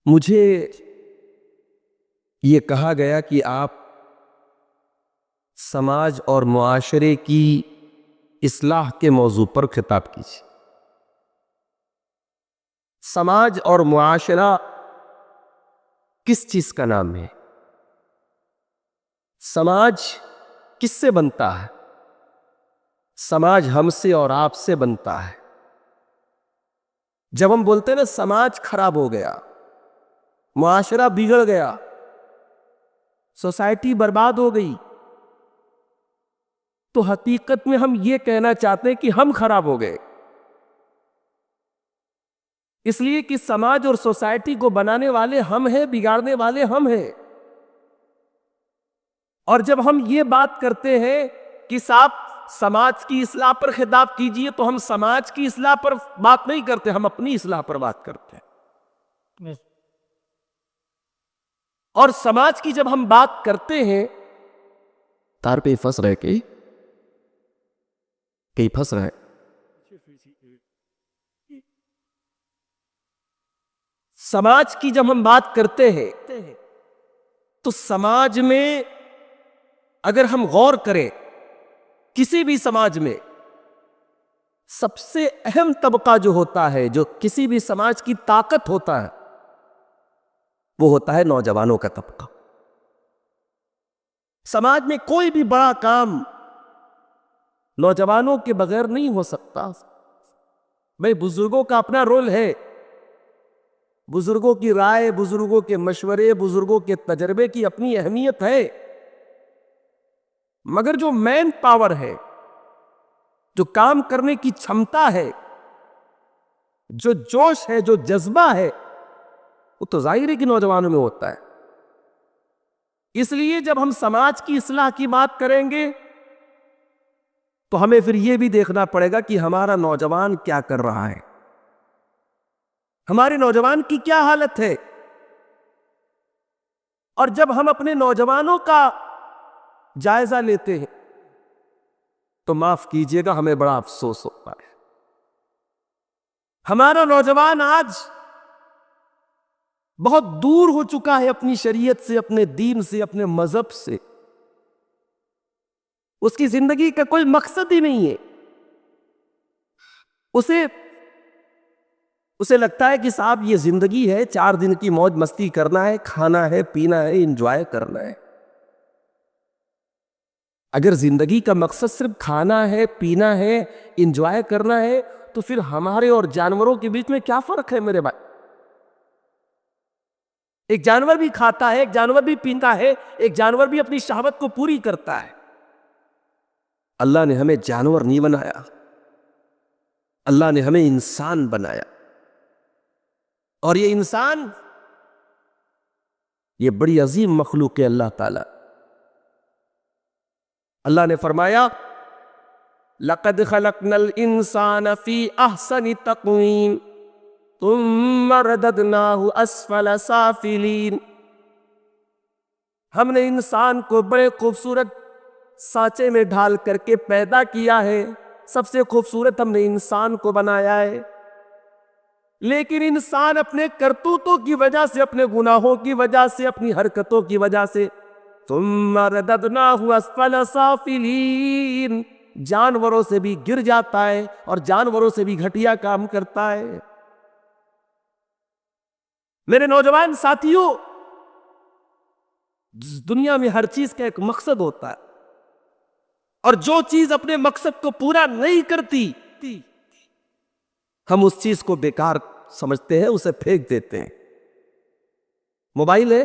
مجھے یہ کہا گیا کہ آپ سماج اور معاشرے کی اصلاح کے موضوع پر خطاب کیجیے۔ سماج اور معاشرہ کس چیز کا نام ہے؟ سماج کس سے بنتا ہے؟ سماج ہم سے اور آپ سے بنتا ہے۔ جب ہم بولتے ہیں نا سماج خراب ہو گیا، معاشرہ بگڑ گیا، سوسائٹی برباد ہو گئی، تو حقیقت میں ہم یہ کہنا چاہتے ہیں کہ ہم خراب ہو گئے، اس لیے کہ سماج اور سوسائٹی کو بنانے والے ہم ہیں، بگاڑنے والے ہم ہیں۔ اور جب ہم یہ بات کرتے ہیں کہ صاحب سماج کی اصلاح پر خطاب کیجئے، تو ہم سماج کی اصلاح پر بات نہیں کرتے، ہم اپنی اصلاح پر بات کرتے ہیں۔ اور سماج کی جب ہم بات کرتے ہیں، تار پہ پھنس رہے کئی پھنس رہے، سماج کی جب ہم بات کرتے ہیں تو سماج میں اگر ہم غور کریں، کسی بھی سماج میں سب سے اہم طبقہ جو ہوتا ہے، جو کسی بھی سماج کی طاقت ہوتا ہے، وہ ہوتا ہے نوجوانوں کا طبقہ۔ سماج میں کوئی بھی بڑا کام نوجوانوں کے بغیر نہیں ہو سکتا۔ بھئی بزرگوں کا اپنا رول ہے، بزرگوں کی رائے، بزرگوں کے مشورے، بزرگوں کے تجربے کی اپنی اہمیت ہے، مگر جو مین پاور ہے، جو کام کرنے کی چھمتا ہے، جو جوش ہے، جو جذبہ ہے، وہ تو ظاہر ہے کہ نوجوانوں میں ہوتا ہے۔ اس لیے جب ہم سماج کی اصلاح کی بات کریں گے تو ہمیں پھر یہ بھی دیکھنا پڑے گا کہ ہمارا نوجوان کیا کر رہا ہے، ہمارے نوجوان کی کیا حالت ہے۔ اور جب ہم اپنے نوجوانوں کا جائزہ لیتے ہیں تو معاف کیجئے گا، ہمیں بڑا افسوس ہوتا ہے۔ ہمارا نوجوان آج بہت دور ہو چکا ہے اپنی شریعت سے، اپنے دین سے، اپنے مذہب سے۔ اس کی زندگی کا کوئی مقصد ہی نہیں ہے۔ اسے لگتا ہے کہ صاحب یہ زندگی ہے، 4 دن کی موج مستی کرنا ہے، کھانا ہے، پینا ہے، انجوائے کرنا ہے۔ اگر زندگی کا مقصد صرف کھانا ہے، پینا ہے، انجوائے کرنا ہے، تو پھر ہمارے اور جانوروں کے بیچ میں کیا فرق ہے میرے بھائی؟ ایک جانور بھی کھاتا ہے، ایک جانور بھی پیتا ہے، ایک جانور بھی اپنی شہوت کو پوری کرتا ہے۔ اللہ نے ہمیں جانور نہیں بنایا، اللہ نے ہمیں انسان بنایا، اور یہ انسان یہ بڑی عظیم مخلوق ہے اللہ تعالی۔ اللہ نے فرمایا لَقَدْ خَلَقْنَا الْإِنسَانَ فِي أَحْسَنِ تَقْوِيمٍ ثُمَّ رَدَدْنَاهُ أَسْفَلَ سَافِلِينَ۔ ہم نے انسان کو بڑے خوبصورت سانچے میں ڈھال کر کے پیدا کیا ہے، سب سے خوبصورت ہم نے انسان کو بنایا ہے، لیکن انسان اپنے کرتوتوں کی وجہ سے، اپنے گناہوں کی وجہ سے، اپنی حرکتوں کی وجہ سے ثم رددناہ اسفل سافلین، جانوروں سے بھی گر جاتا ہے اور جانوروں سے بھی گھٹیا کام کرتا ہے۔ میرے نوجوان ساتھیوں، دنیا میں ہر چیز کا ایک مقصد ہوتا ہے، اور جو چیز اپنے مقصد کو پورا نہیں کرتی ہم اس چیز کو بیکار سمجھتے ہیں، اسے پھینک دیتے ہیں۔ موبائل ہے،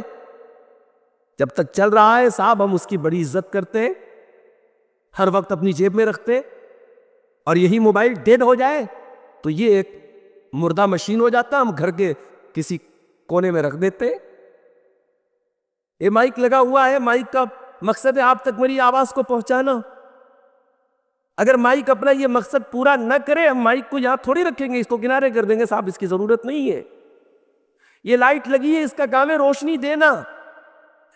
جب تک چل رہا ہے صاحب ہم اس کی بڑی عزت کرتے ہیں، ہر وقت اپنی جیب میں رکھتے ہیں، اور یہی موبائل ڈیڈ ہو جائے تو یہ ایک مردہ مشین ہو جاتا، ہم گھر کے کسی کونے میں رکھ دیتے ہیں۔ یہ مائک لگا ہوا ہے، مائک کا مقصد ہے آپ تک میری آواز کو پہنچانا۔ اگر مائک اپنا یہ مقصد پورا نہ کرے، ہم مائک کو یہاں تھوڑی رکھیں گے، اس کو کنارے کر دیں گے، صاحب اس کی ضرورت نہیں ہے۔ یہ لائٹ لگی ہے، اس کا کام ہے روشنی دینا،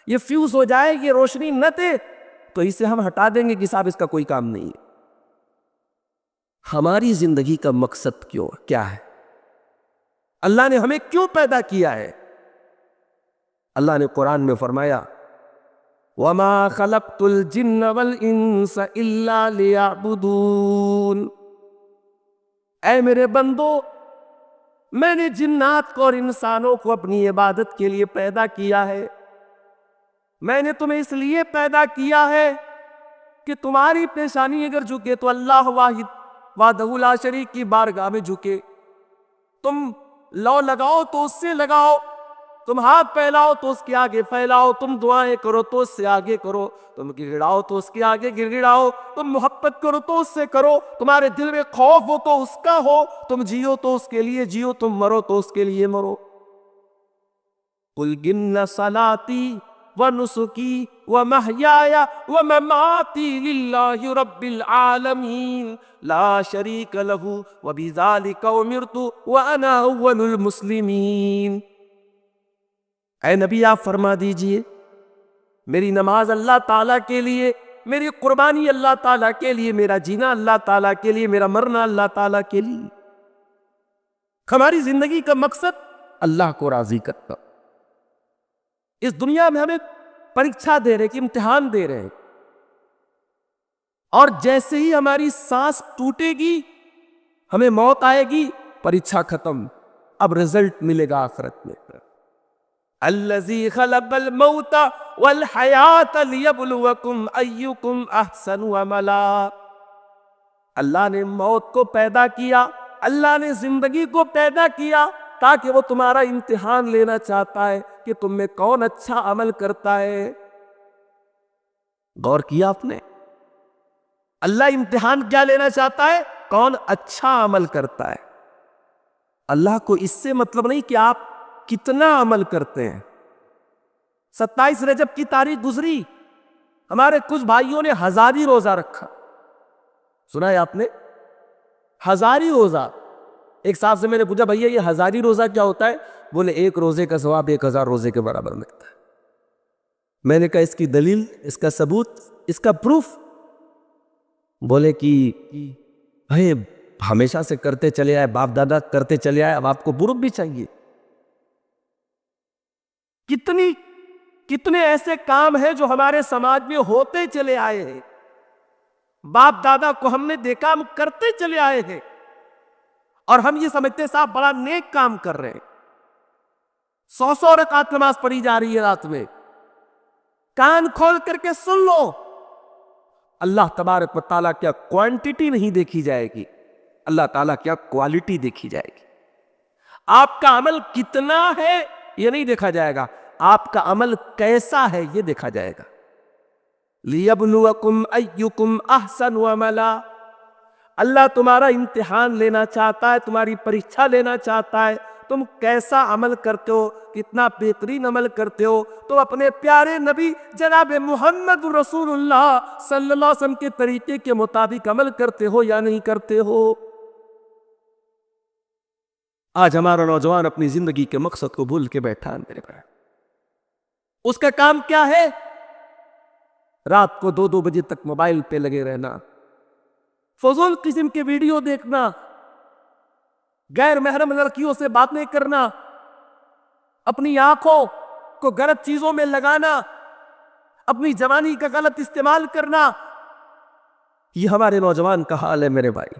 یہ فیوز ہو جائے، یہ روشنی نہ دے تو اسے ہم ہٹا دیں گے کہ صاحب اس کا کوئی کام نہیں ہے۔ ہماری زندگی کا مقصد کیا ہے؟ اللہ نے ہمیں کیوں پیدا کیا ہے؟ اللہ نے قرآن میں فرمایا وَمَا خَلَقْتُ الْجِنَّ وَالْإِنسَ إِلَّا لِيَعْبُدُونَ، اے میرے بندو، میں نے جنات کو اور انسانوں کو اپنی عبادت کے لیے پیدا کیا ہے۔ میں نے تمہیں اس لیے پیدا کیا ہے کہ تمہاری پیشانی اگر جھکے تو اللہ واحد وحدہ لا شریک کی بارگاہ میں جھکے، تم لو لگاؤ تو اس سے لگاؤ، تم ہاتھ پھیلاؤ تو اس کے آگے پھیلاؤ، تم دعائیں کرو تو اس سے آگے کرو، تم گڑگڑاؤ تو اس کے آگے گڑگڑاؤ، تم محبت کرو تو اس سے کرو، تمہارے دل میں خوف ہو تو اس کا ہو، تم جیو تو اس کے لیے جیو، تم مرو تو اس کے لیے مرو۔ قُلْ إِنَّ صَلَاتِي وَنُسُكِي وَمَحْيَايَ وَمَمَاتِي لِلَّهِ رَبِّ الْعَالَمِينَ لَا شَرِيكَ لَهُ وَبِذَلِكَ أُمِرْتُ وَأَنَا أَوَّلُ الْمُسْلِمِينَ۔ اے نبی آپ فرما دیجئے میری نماز اللہ تعالیٰ کے لیے، میری قربانی اللہ تعالیٰ کے لیے، میرا جینا اللہ تعالیٰ کے لیے، میرا مرنا اللہ تعالیٰ کے لیے۔ ہماری زندگی کا مقصد اللہ کو راضی کرنا۔ اس دنیا میں ہمیں پریکشا دے رہے کہ امتحان دے رہے ہیں، اور جیسے ہی ہماری سانس ٹوٹے گی ہمیں موت آئے گی، پریکشا ختم، اب رزلٹ ملے گا آخرت میں۔ الذی خلق الموت والحیات لیبلوکم ایکم احسن عملا، اللہ نے موت کو پیدا کیا، اللہ نے زندگی کو پیدا کیا تاکہ وہ تمہارا امتحان لینا چاہتا ہے کہ تم میں کون اچھا عمل کرتا ہے۔ غور کیا آپ نے؟ اللہ امتحان کیا لینا چاہتا ہے؟ کون اچھا عمل کرتا ہے۔ اللہ کو اس سے مطلب نہیں کہ آپ کتنا عمل کرتے ہیں۔ 27 رجب کی تاریخ گزری، ہمارے کچھ بھائیوں نے ہزاری روزہ رکھا، سنا ہے آپ نے؟ ہزاری روزہ۔ ایک صاحب سے میں نے پوچھا بھیا یہ ہزاری روزہ کیا ہوتا ہے؟ بولے ایک روزے کا ثواب 1000 روزے کے برابر ملتا ہے۔ میں نے کہا اس کی دلیل، اس کا ثبوت، اس کا پروف؟ بولے کہ بھائی ہمیشہ سے کرتے چلے آئے، باپ دادا کرتے چلے آئے، اب آپ کو پروف بھی چاہیے۔ کتنے ایسے کام ہیں جو ہمارے سماج میں ہوتے چلے آئے ہیں، باپ دادا کو ہم نے دیکھا ہم کرتے چلے آئے ہیں، اور ہم یہ سمجھتے صاحب بڑا نیک کام کر رہے ہیں۔ 100 رکعت نماز پڑھی جا رہی ہے رات میں، کان کھول کر کے سن لو، اللہ تبارک و تعالیٰ کیا کوانٹٹی نہیں دیکھی جائے گی، اللہ تعالیٰ کیا کوالٹی دیکھی جائے گی۔ آپ کا عمل کتنا ہے یہ نہیں دیکھا جائے گا، آپ کا عمل کیسا ہے یہ دیکھا جائے گا۔ لِيَبْلُوَكُمْ أَيُّكُمْ أَحْسَنُ عَمَلًا، اللہ تمہارا امتحان لینا چاہتا ہے، تمہاری پریکشا لینا چاہتا ہے، تم کیسا عمل کرتے ہو، کتنا بہترین عمل کرتے ہو، تو اپنے پیارے نبی جناب محمد رسول اللہ صلی اللہ علیہ وسلم کے طریقے کے مطابق عمل کرتے ہو یا نہیں کرتے ہو۔ آج ہمارا نوجوان اپنی زندگی کے مقصد کو بھول کے بیٹھا ہے میرے بھائی۔ اس کا کام کیا ہے؟ رات کو 2 بجے تک موبائل پہ لگے رہنا، فضول قسم کے ویڈیو دیکھنا، غیر محرم لڑکیوں سے باتیں کرنا، اپنی آنکھوں کو غلط چیزوں میں لگانا، اپنی جوانی کا غلط استعمال کرنا، یہ ہمارے نوجوان کا حال ہے میرے بھائی۔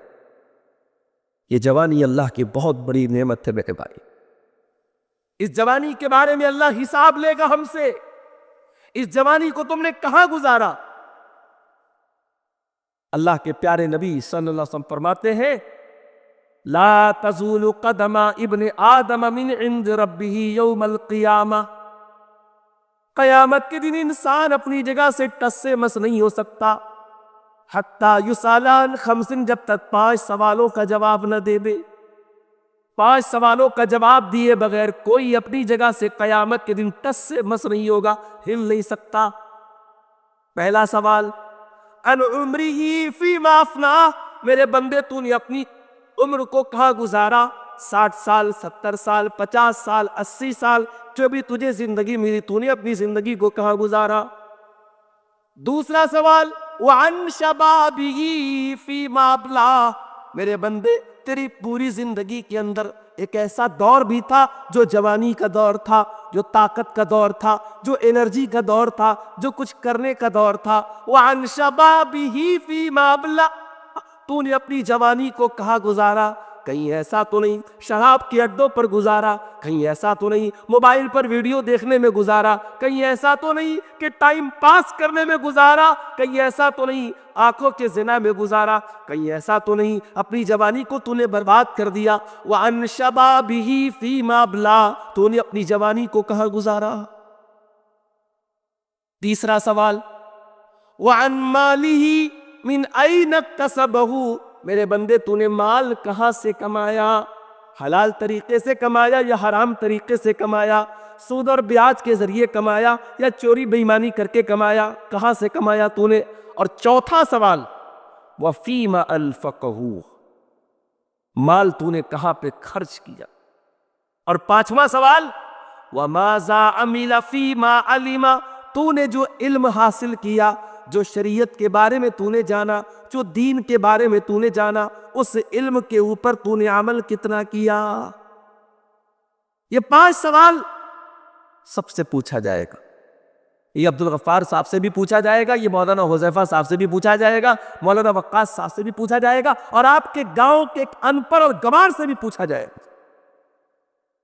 یہ جوانی اللہ کی بہت بڑی نعمت ہے میرے بھائی، اس جوانی کے بارے میں اللہ حساب لے گا ہم سے۔ اس جوانی کو تم نے کہاں گزارا؟ اللہ کے پیارے نبی صلی اللہ علیہ وسلم فرماتے ہیں لا تزول قدم ابن آدم من عند ربہ یوم القیامہ، قیامت کے دن انسان اپنی جگہ سے ٹس سے مس نہیں ہو سکتا، حتی یسأل عن خمس، جب تک 5 سوالوں کا جواب نہ دے دے۔ 5 سوالوں کا جواب دیے بغیر کوئی اپنی جگہ سے قیامت کے دن ٹس سے مس نہیں ہوگا، ہل نہیں سکتا۔ پہلا سوال ان عمرہ فیما افناہ، میرے بندے تو نے اپنی عمر کو کہاں گزارا؟ 60 سال، 70 سال، 50 سال، 80 سال، جو بھی تجھے زندگی ملی تو نے اپنی زندگی کو کہاں گزارا؟ دوسرا سوال وعن شبابہ فیما ابلاہ، میرے بندے تیری پوری زندگی کے اندر ایک ایسا دور بھی تھا جو جوانی کا دور تھا، جو طاقت کا دور تھا، جو انرجی کا دور تھا، جو کچھ کرنے کا دور تھا۔ وَعَنْ شَبَابِهِ فِيمَا أَبْلَى، تو نے اپنی جوانی کو کہاں گزارا؟ کہیں ایسا تو نہیں شراب کے اڈوں پر گزارا، کہیں ایسا تو نہیں موبائل پر ویڈیو دیکھنے میں گزارا، کہیں ایسا تو نہیں کہ ٹائم پاس کرنے میں گزارا، کہیں ایسا تو نہیں آنکھوں کے زنا میں گزارا، کہیں ایسا تو نہیں اپنی جوانی کو تو نے برباد کر دیا۔ وَعَنْ شَبَابِهِ فِيمَا أَبْلَى، تو نے اپنی جوانی کو کہاں گزارا؟ تیسرا سوال، وَعَنْ مَالِهِ مِنْ أَيْنَ اكْتَسَبَهُ، میرے بندے تو نے مال کہاں سے کمایا؟ حلال طریقے سے کمایا یا حرام طریقے سے کمایا؟ سود اور بیاج کے ذریعے کمایا یا چوری بے ایمانی کر کے کمایا؟ کہاں سے کمایا تو نے؟ اور چوتھا سوال، وَفِيمَ أَنفَقَهُ، مال تو نے کہاں پہ خرچ کیا؟ اور پانچواں سوال، وَمَاذَا عَمِلَ فِيمَا عَلِمَ، تو نے جو علم حاصل کیا، جو شریعت کے بارے میں تو نے جانا، جو دین کے بارے میں تو نے جانا، اس علم کے اوپر تو نے عمل کتنا کیا؟ یہ 5 سوال سب سے پوچھا جائے گا۔ یہ عبدالغفار صاحب سے بھی پوچھا جائے گا، یہ مولانا حذیفہ صاحب سے بھی پوچھا جائے گا، مولانا وقاص صاحب سے بھی پوچھا جائے گا، اور آپ کے گاؤں کے ایک ان پڑھ اور گنوار سے بھی پوچھا جائے گا۔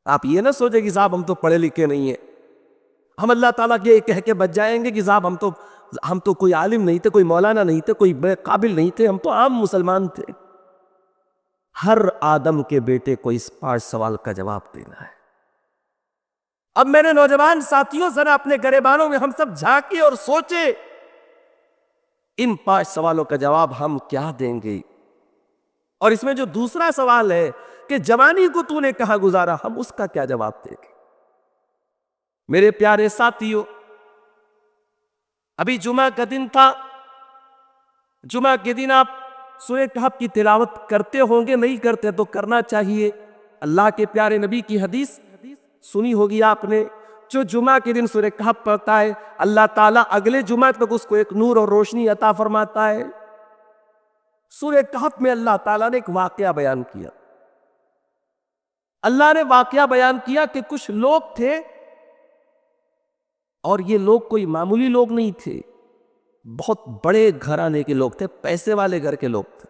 آپ یہ نہ سوچیں کہ صاحب ہم تو پڑھے لکھے نہیں ہیں، ہم اللہ تعالیٰ کے کہہ کے بچ جائیں گے کہ صاحب ہم تو کوئی عالم نہیں تھے، کوئی مولانا نہیں تھے، کوئی بے قابل نہیں تھے، ہم تو عام مسلمان تھے۔ ہر آدم کے بیٹے کو اس 5 سوال کا جواب دینا ہے۔ اب میرے نوجوان ساتھیوں، ذرا اپنے گریبانوں میں ہم سب جھانکے اور سوچے، ان 5 سوالوں کا جواب ہم کیا دیں گے؟ اور اس میں جو دوسرا سوال ہے کہ جوانی کو تو نے کہاں گزارا، ہم اس کا کیا جواب دیں گے؟ میرے پیارے ساتھیوں، ابھی جمعہ کا دن تھا، جمعہ کے دن آپ سورہ کہف کی تلاوت کرتے ہوں گے، نہیں کرتے تو کرنا چاہیے۔ اللہ کے پیارے نبی کی حدیث سنی ہوگی آپ نے، جو جمعہ کے دن سورہ کہف پڑھتا ہے اللہ تعالیٰ اگلے جمعہ تک اس کو ایک نور اور روشنی عطا فرماتا ہے۔ سورہ کہف میں اللہ تعالیٰ نے ایک واقعہ بیان کیا۔ اللہ نے واقعہ بیان کیا کہ کچھ لوگ تھے، اور یہ لوگ کوئی معمولی لوگ نہیں تھے، بہت بڑے گھرانے کے لوگ تھے، پیسے والے گھر کے لوگ تھے۔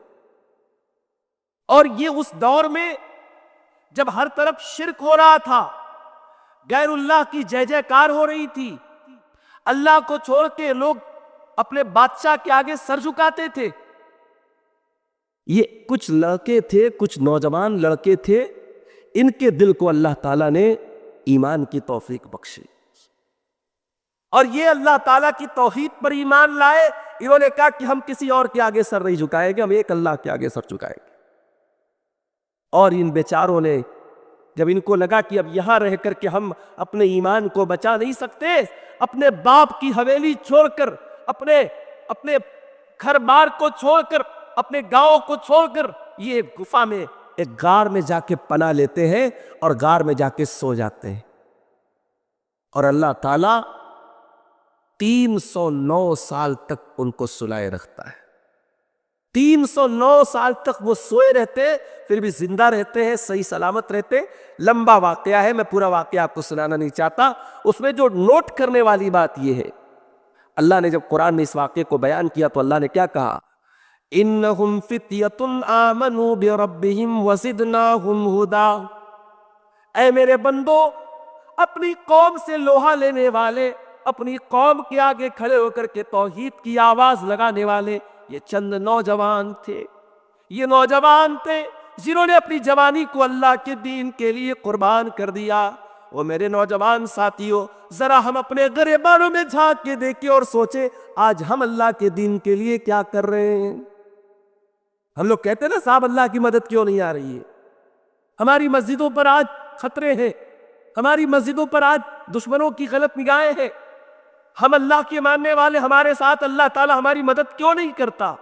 اور یہ اس دور میں جب ہر طرف شرک ہو رہا تھا، غیر اللہ کی جے جے کار ہو رہی تھی، اللہ کو چھوڑ کے لوگ اپنے بادشاہ کے آگے سر جھکاتے تھے۔ یہ کچھ لڑکے تھے، کچھ نوجوان لڑکے تھے، ان کے دل کو اللہ تعالیٰ نے ایمان کی توفیق بخشی، اور یہ اللہ تعالیٰ کی توحید پر ایمان لائے۔ انہوں نے کہا کہ ہم کسی اور کے آگے سر نہیں جھکائیں گے، ہم ایک اللہ کے آگے سر جھکائیں گے۔ اور ان بیچاروں نے جب ان کو لگا کہ اب یہاں رہ کر کے ہم اپنے ایمان کو بچا نہیں سکتے، اپنے باپ کی حویلی چھوڑ کر، اپنے گھر بار کو چھوڑ کر، اپنے گاؤں کو چھوڑ کر، یہ ایک گفا میں، ایک غار میں جا کے پناہ لیتے ہیں اور غار میں جا کے سو جاتے ہیں۔ اور اللہ تعالیٰ 309 سال تک ان کو سلائے رکھتا ہے۔ 309 سال تک وہ سوئے رہتے، پھر بھی زندہ رہتے ہیں، صحیح سلامت رہتے۔ لمبا واقعہ ہے، میں پورا واقعہ آپ کو سنانا نہیں چاہتا۔ اس میں جو نوٹ کرنے والی بات یہ ہے، اللہ نے جب قرآن میں اس واقعے کو بیان کیا تو اللہ نے کیا کہا؟ انہم فتیۃ آمنوا بربہم وزدناہم ھدا۔ اے میرے بندو، اپنی قوم سے لوہا لینے والے، اپنی قوم کے آگے کھڑے ہو کر کے توحید کی آواز لگانے والے یہ چند نوجوان تھے۔ یہ نوجوان تھے جنہوں نے اپنی جوانی کو اللہ کے دین کے لیے قربان کر دیا۔ وہ میرے نوجوان ساتھیوں، ذرا ہم اپنے گریبانوں میں جھانک کے دیکھیں اور سوچیں آج ہم اللہ کے دین کے لیے کیا کر رہے ہیں۔ ہم لوگ کہتے ہیں نا صاحب اللہ کی مدد کیوں نہیں آ رہی ہے؟ ہماری مسجدوں پر آج خطرے ہیں، ہماری مسجدوں پر آج دشمنوں کی غلط نگاہیں ہیں، ہم اللہ کے ماننے والے، ہمارے ساتھ اللہ تعالیٰ ہماری مدد کیوں نہیں کرتا؟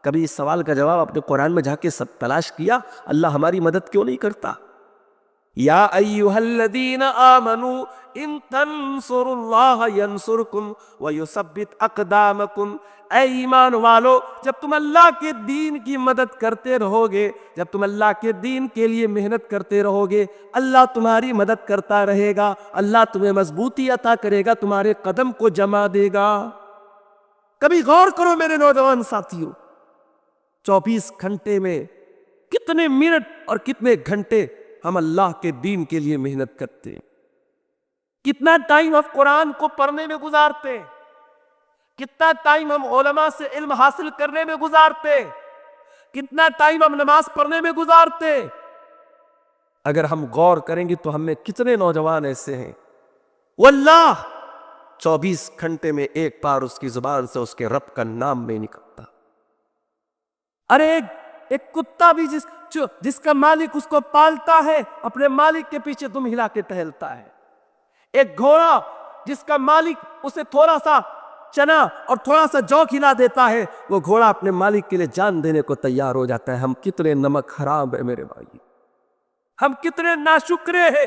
کبھی اس سوال کا جواب اپنے قرآن میں جا کے سب تلاش کیا، اللہ ہماری مدد کیوں نہیں کرتا؟ یا ایھا الذین آمنوا ان تنصروا اللہ ینصرکم ویثبت اقدامکم۔ اے ایمان والو، جب تم اللہ کے دین کی مدد کرتے رہو گے، جب تم اللہ کے دین کے لیے محنت کرتے رہو گے، اللہ تمہاری مدد کرتا رہے گا، اللہ تمہیں مضبوطی عطا کرے گا، تمہارے قدم کو جما دے گا۔ کبھی غور کرو میرے نوجوان ساتھیوں، 24 گھنٹے میں کتنے منٹ اور کتنے گھنٹے ہم اللہ کے دین کے لیے محنت کرتے ہیں، کتنا ٹائم ہم قرآن کو پڑھنے میں گزارتے ہیں، کتنا ٹائم ہم علماء سے علم حاصل کرنے میں گزارتے ہیں، کتنا ٹائم ہم نماز پڑھنے میں گزارتے ہیں۔ اگر ہم غور کریں گے تو ہم میں کتنے نوجوان ایسے ہیں واللہ 24 گھنٹے میں ایک بار اس کی زبان سے اس کے رب کا نام نہیں نکلتا۔ ارے ایک کتا بھی جس کا مالک اس کو پالتا ہے، اپنے مالک کے پیچھے دم ہلا کے ٹہلتا ہے۔ ایک گھوڑا جس کا مالک اسے تھوڑا سا چنا اور تھوڑا سا جو کھلا دیتا ہے، وہ گھوڑا اپنے مالک کے لیے جان دینے کو تیار ہو جاتا ہے۔ ہم کتنے نمک حرام ہیں میرے بھائی، ہم کتنے ناشکرے ہیں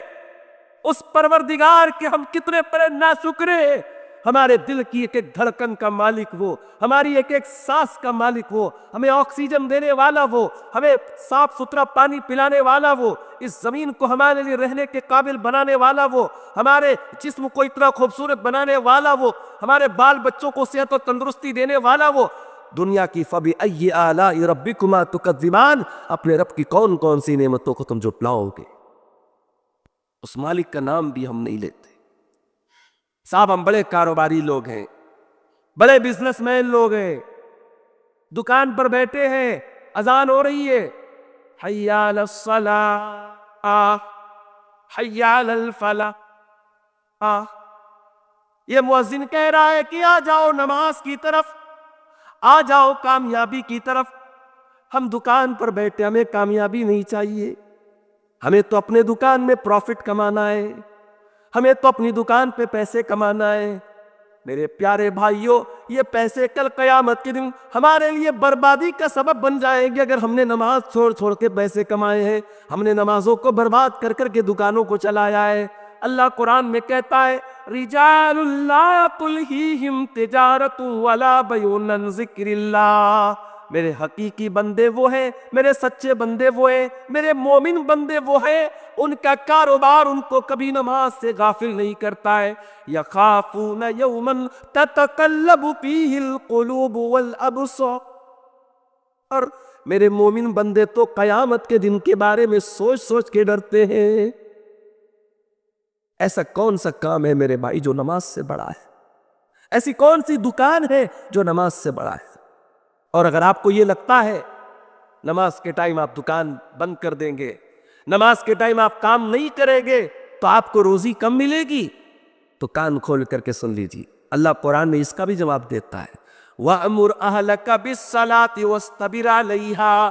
اس پروردگار کے، ہم کتنے بڑے ناشکرے ہیں۔ ہمارے دل کی ایک ایک دھڑکن کا مالک وہ، ہماری ایک ایک سانس کا مالک وہ، ہمیں آکسیجن دینے والا وہ، ہمیں صاف ستھرا پانی پلانے والا وہ، اس زمین کو ہمارے لیے رہنے کے قابل بنانے والا وہ، ہمارے جسم کو اتنا خوبصورت بنانے والا وہ، ہمارے بال بچوں کو صحت و تندرستی دینے والا وہ۔ دنیا کی فَبِأَيِّ آلَاءِ رَبِّكُمَا تُكَذِّبَانِ، اپنے رب کی کون کون سی نعمتوں کو تم جھٹلاؤ گے؟ اس مالک کا نام بھی ہم نہیں لیتے۔ صاحب ہم بڑے کاروباری لوگ ہیں، بڑے بزنس مین لوگ ہیں، دکان پر بیٹھے ہیں، اذان ہو رہی ہے، حی علی الصلاۃ حی علی الفلاح، یہ مؤذن کہہ رہا ہے کہ آ جاؤ نماز کی طرف، آ جاؤ کامیابی کی طرف۔ ہم دکان پر بیٹھے، ہمیں کامیابی نہیں چاہیے، ہمیں تو اپنے دکان میں پروفٹ کمانا ہے، ہمیں تو اپنی دکان پہ پیسے کمانا ہے۔ میرے پیارے بھائیوں، یہ پیسے کل قیامت کے دن ہمارے لیے بربادی کا سبب بن جائیں گے۔ اگر ہم نے نماز چھوڑ کے پیسے کمائے ہیں، ہم نے نمازوں کو برباد کر کے دکانوں کو چلایا ہے۔ اللہ قرآن میں کہتا ہے رجال لا تلہیہم تجارت ولا بیع عن ذکر اللہ۔ میرے حقیقی بندے وہ ہیں، میرے سچے بندے وہ ہیں، میرے مومن بندے وہ ہیں، ان کا کاروبار ان کو کبھی نماز سے غافل نہیں کرتا ہے۔ یخافون یوما تتقلب فیہ القلوب والابصار، اور میرے مومن بندے تو قیامت کے دن کے بارے میں سوچ سوچ کے ڈرتے ہیں۔ ایسا کون سا کام ہے میرے بھائی جو نماز سے بڑا ہے؟ ایسی کون سی دکان ہے جو نماز سے بڑا ہے؟ اور اگر آپ کو یہ لگتا ہے نماز کے ٹائم آپ دکان بند کر دیں گے، نماز کے ٹائم آپ کام نہیں کریں گے تو آپ کو روزی کم ملے گی، تو کان کھول کر کے سن لیجیے، اللہ قرآن میں اس کا بھی جواب دیتا ہے وَأَمُرْ أَهْلَكَ بِالصَّلَاةِ وَاسْتَبِرْ عَلَيْهَا۔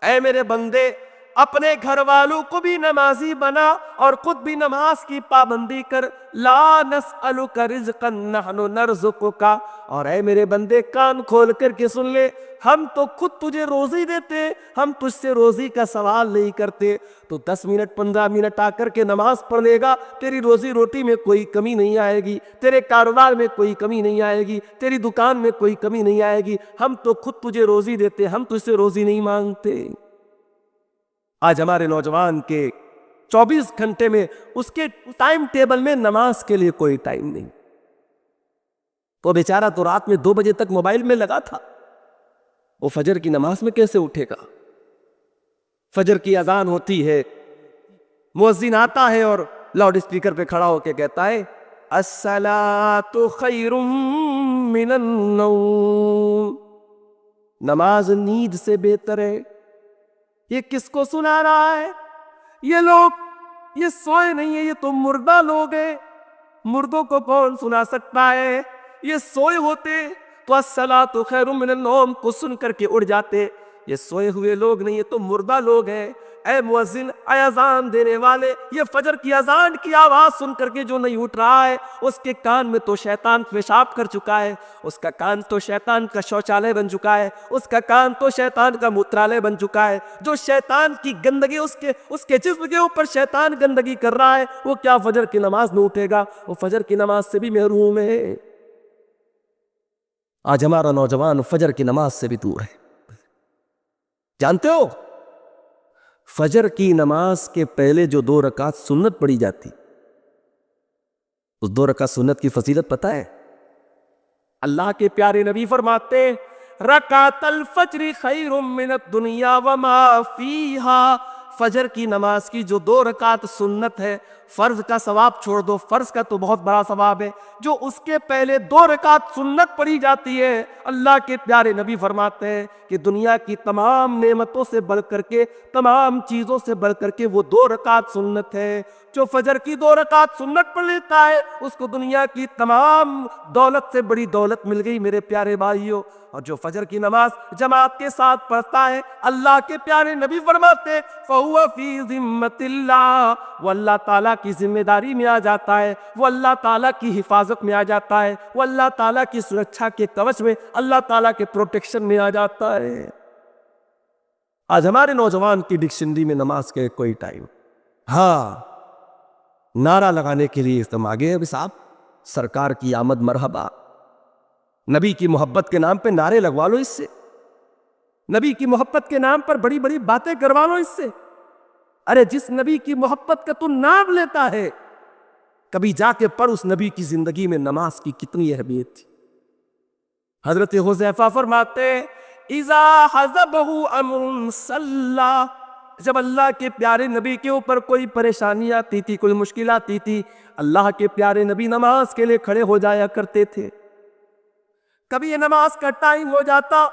اے میرے بندے، اپنے گھر والوں کو بھی نمازی بنا اور خود بھی نماز کی پابندی کر۔ لا نسألک رزقا نحن نرزقک، اور اے میرے بندے کان کھول کر کے سن لے، ہم تو خود تجھے روزی دیتے، ہم تجھ سے روزی کا سوال نہیں کرتے۔ تو 10 منٹ 15 منٹ آ کر کے نماز پڑھ لے گا، تیری روزی روٹی میں کوئی کمی نہیں آئے گی، تیرے کاروبار میں کوئی کمی نہیں آئے گی، تیری دکان میں کوئی کمی نہیں آئے گی۔ ہم تو خود تجھے روزی دیتے، ہم تجھ سے روزی نہیں مانگتے۔ آج ہمارے نوجوان کے 24 گھنٹے میں اس کے ٹائم ٹیبل میں نماز کے لیے کوئی ٹائم نہیں۔ وہ بیچارہ تو رات میں 2 بجے تک موبائل میں لگا تھا، وہ فجر کی نماز میں کیسے اٹھے گا؟ فجر کی اذان ہوتی ہے، مؤذن آتا ہے اور لاؤڈ اسپیکر پہ کھڑا ہو کے کہتا ہے الصلاۃ خیر من النوم، نماز نیند سے بہتر ہے۔ یہ کس کو سنا رہا ہے؟ یہ لوگ، یہ سوئے نہیں ہیں، یہ تو مردہ لوگ ہیں۔ مردوں کو کون سنا سکتا ہے؟ یہ سوئے ہوتے تو الصلاۃ خیر من النوم کو سن کر کے اڑ جاتے۔ یہ سوئے ہوئے لوگ نہیں، یہ تو مردہ لوگ ہیں۔ اے مؤذن، اے اذان دینے والے، یہ فجر کی اذان کی آواز سن کر کے جو نہیں اٹھ رہا ہے اس کے کان میں تو شیطان پیشاب کر چکا ہے، اس کا کان تو شیطان کا شوچالے بن چکا ہے، اس کا کان تو شیطان کا موترالے بن چکا ہے۔ جو شیطان کی گندگی اس کے جسم کے اوپر شیطان گندگی کر رہا ہے، وہ کیا فجر کی نماز میں اٹھے گا؟ وہ فجر کی نماز سے بھی محروم ہے۔ آج ہمارا نوجوان فجر کی نماز سے بھی دور ہے۔ جانتے ہو فجر کی نماز کے پہلے جو 2 رکعت سنت پڑھی جاتی، اس 2 رکعت سنت کی فضیلت پتہ ہے؟ اللہ کے پیارے نبی فرماتے ہیں رکعت الفجر خیر من الدنیا وما فیہا، فجر کی نماز کی جو 2 رکعت سنت ہے، فرض کا ثواب چھوڑ دو، فرض کا تو بہت بڑا ثواب ہے، جو اس کے پہلے 2 رکعت سنت پڑھی جاتی ہے، اللہ کے پیارے نبی فرماتے ہیں کہ دنیا کی تمام نعمتوں سے بڑھ کر کے، تمام چیزوں سے بڑھ کر کے وہ 2 رکعت سنت ہے۔ جو فجر کی 2 رکعت سنت پڑھ لیتا ہے اس کو دنیا کی تمام دولت سے بڑی دولت مل گئی میرے پیارے بھائیوں۔ اور جو فجر کی نماز جماعت کے ساتھ پڑھتا ہے، اللہ کے پیارے نبی فرماتے فَهُوَ فِي ذِمَّةِ اللَّهِ، وہ اللہ تعالیٰ کی ذمہ داری میں آ جاتا ہے، وہ اللہ تعالیٰ کی حفاظت میں آ جاتا ہے، وہ اللہ تعالیٰ کی سرکشا کے کوچ میں، اللہ تعالیٰ کے پروٹیکشن میں آ جاتا ہے۔ آج ہمارے نوجوان کی ڈکشنری میں نماز کے کوئی ٹائم، ہاں نعرہ لگانے کے لیے تم آگے ابھی صاحب، سرکار کی آمد مرحبا، نبی کی محبت کے نام پہ نعرے لگوا لو اس سے، نبی کی محبت کے نام پر بڑی بڑی باتیں کروا لو اس سے۔ ارے جس نبی کی محبت کا تو نام لیتا ہے، کبھی جا کے پڑھ اس نبی کی زندگی میں نماز کی کتنی اہمیت تھی۔ حضرت حذیفہ فرماتے اذا حزبہ امر صلی، جب اللہ کے پیارے نبی کے اوپر کوئی پریشانی آتی تھی، کوئی مشکل آتی تھی، اللہ کے پیارے نبی نماز کے لیے کھڑے ہو جایا کرتے تھے۔ کبھی یہ نماز کا ٹائم ہو جاتا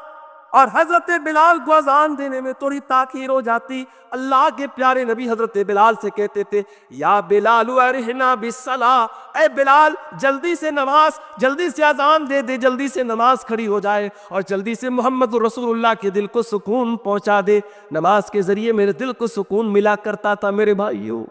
اور حضرت بلال کو اذان دینے میں تھوڑی تاخیر ہو جاتی، اللہ کے پیارے نبی حضرت بلال سے کہتے تھے یا بلال ارحنا بالصلاۃ، اے بلال جلدی سے نماز، جلدی سے اذان دے دے، جلدی سے نماز کھڑی ہو جائے اور جلدی سے محمد رسول اللہ کے دل کو سکون پہنچا دے۔ نماز کے ذریعے میرے دل کو سکون ملا کرتا تھا میرے بھائیوں۔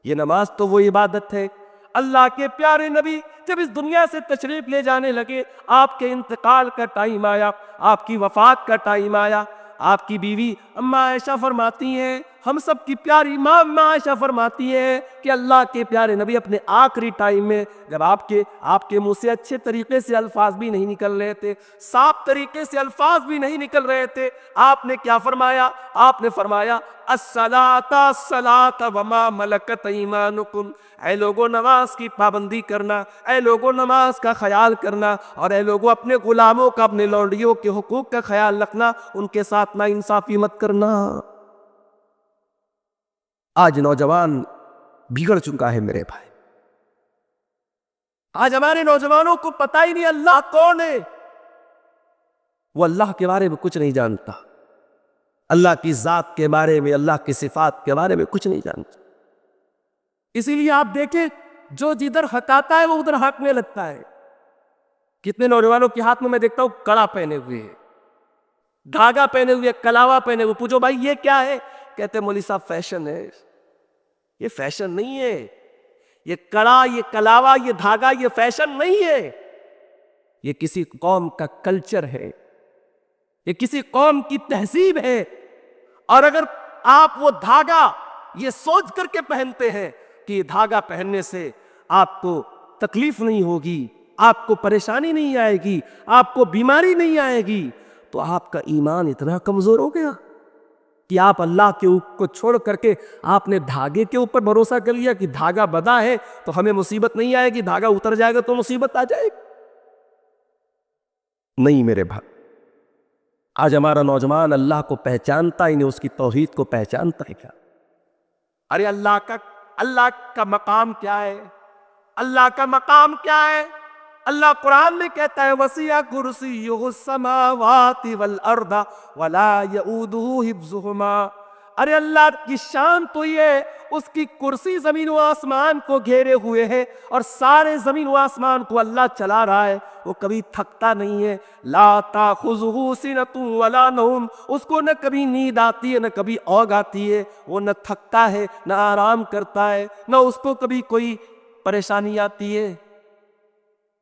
یہ نماز تو وہ عبادت ہے۔ اللہ کے پیارے نبی جب اس دنیا سے تشریف لے جانے لگے، آپ کے انتقال کا ٹائم آیا، آپ کی وفات کا ٹائم آیا، آپ کی بیوی اماں عائشہ فرماتی ہیں، ہم سب کی پیاری ماں اماں عائشہ فرماتی ہیں کہ اللہ کے پیارے نبی اپنے آخری ٹائم میں جب آپ کے منہ سے اچھے طریقے سے الفاظ بھی نہیں نکل رہے تھے، صاف طریقے سے الفاظ بھی نہیں نکل رہے تھے، آپ نے کیا فرمایا؟ آپ نے فرمایا الصلاۃ الصلاۃ وما ملکت ایمانکم، اے لوگوں نماز کی پابندی کرنا، اے لوگوں نماز کا خیال کرنا، اور اے لوگوں اپنے غلاموں کا، اپنے لونڈیوں کے حقوق کا خیال رکھنا، ان کے ساتھ ناانصافی مت کرنا۔ آج نوجوان بگڑ چکا ہے میرے بھائی، آج ہمارے نوجوانوں کو پتہ ہی نہیں اللہ کون ہے، وہ اللہ کے بارے میں کچھ نہیں جانتا، اللہ کی ذات کے بارے میں، اللہ کی صفات کے بارے میں کچھ نہیں جانتا۔ اسی لیے آپ دیکھیں جو جدھر ہٹاتا ہے وہ ادھر ہانکنے لگتا ہے۔ کتنے نوجوانوں کے ہاتھ میں دیکھتا ہوں کڑا پہنے ہوئے ہیں، دھاگا پہنے ہوئے، کلاوا پہنے ہوئے، پوچھو بھائی یہ کیا ہے؟ کہتے مولوی صاحب فیشن ہے۔ یہ فیشن نہیں ہے، یہ کڑا، یہ کلاوا، یہ دھاگا، یہ فیشن نہیں ہے، یہ کسی قوم کا کلچر ہے، یہ کسی قوم کی تہذیب ہے۔ اور اگر آپ وہ دھاگا یہ سوچ کر کے پہنتے ہیں کہ یہ دھاگا پہننے سے آپ کو تکلیف نہیں ہوگی، آپ کو پریشانی نہیں آئے گی، آپ کو بیماری نہیں آئے گی، تو آپ کا ایمان اتنا کمزور ہو گیا کہ آپ اللہ کے کو چھوڑ کر کے آپ نے دھاگے کے اوپر بھروسہ کر لیا کہ دھاگا بندھا ہے تو ہمیں مصیبت نہیں آئے گی، دھاگا اتر جائے گا تو مصیبت آ جائے گی۔ نہیں میرے بھائی، آج ہمارا نوجوان اللہ کو پہچانتا ہی نہیں، اس کی توحید کو پہچانتا ہے کیا؟ ارے اللہ کا مقام کیا ہے؟ اللہ کا مقام کیا ہے؟ اللہ قرآن میں کہتا ہے وسیع کرسیہ السماوات والارض ولا یؤودہ حفظہما۔ ارے اللہ کی شان تو یہ ہے، اس کی کرسی زمین و آسمان کو گھیرے ہوئے ہے اور سارے زمین و آسمان کو اللہ چلا رہا ہے. وہ کبھی تھکتا نہیں ہے. لا تاخذہ سنۃ ولا نوم، اس کو نہ کبھی نیند آتی ہے نہ کبھی اوگ آتی ہے. وہ نہ تھکتا ہے نہ آرام کرتا ہے، نہ اس کو کبھی کوئی پریشانی آتی ہے.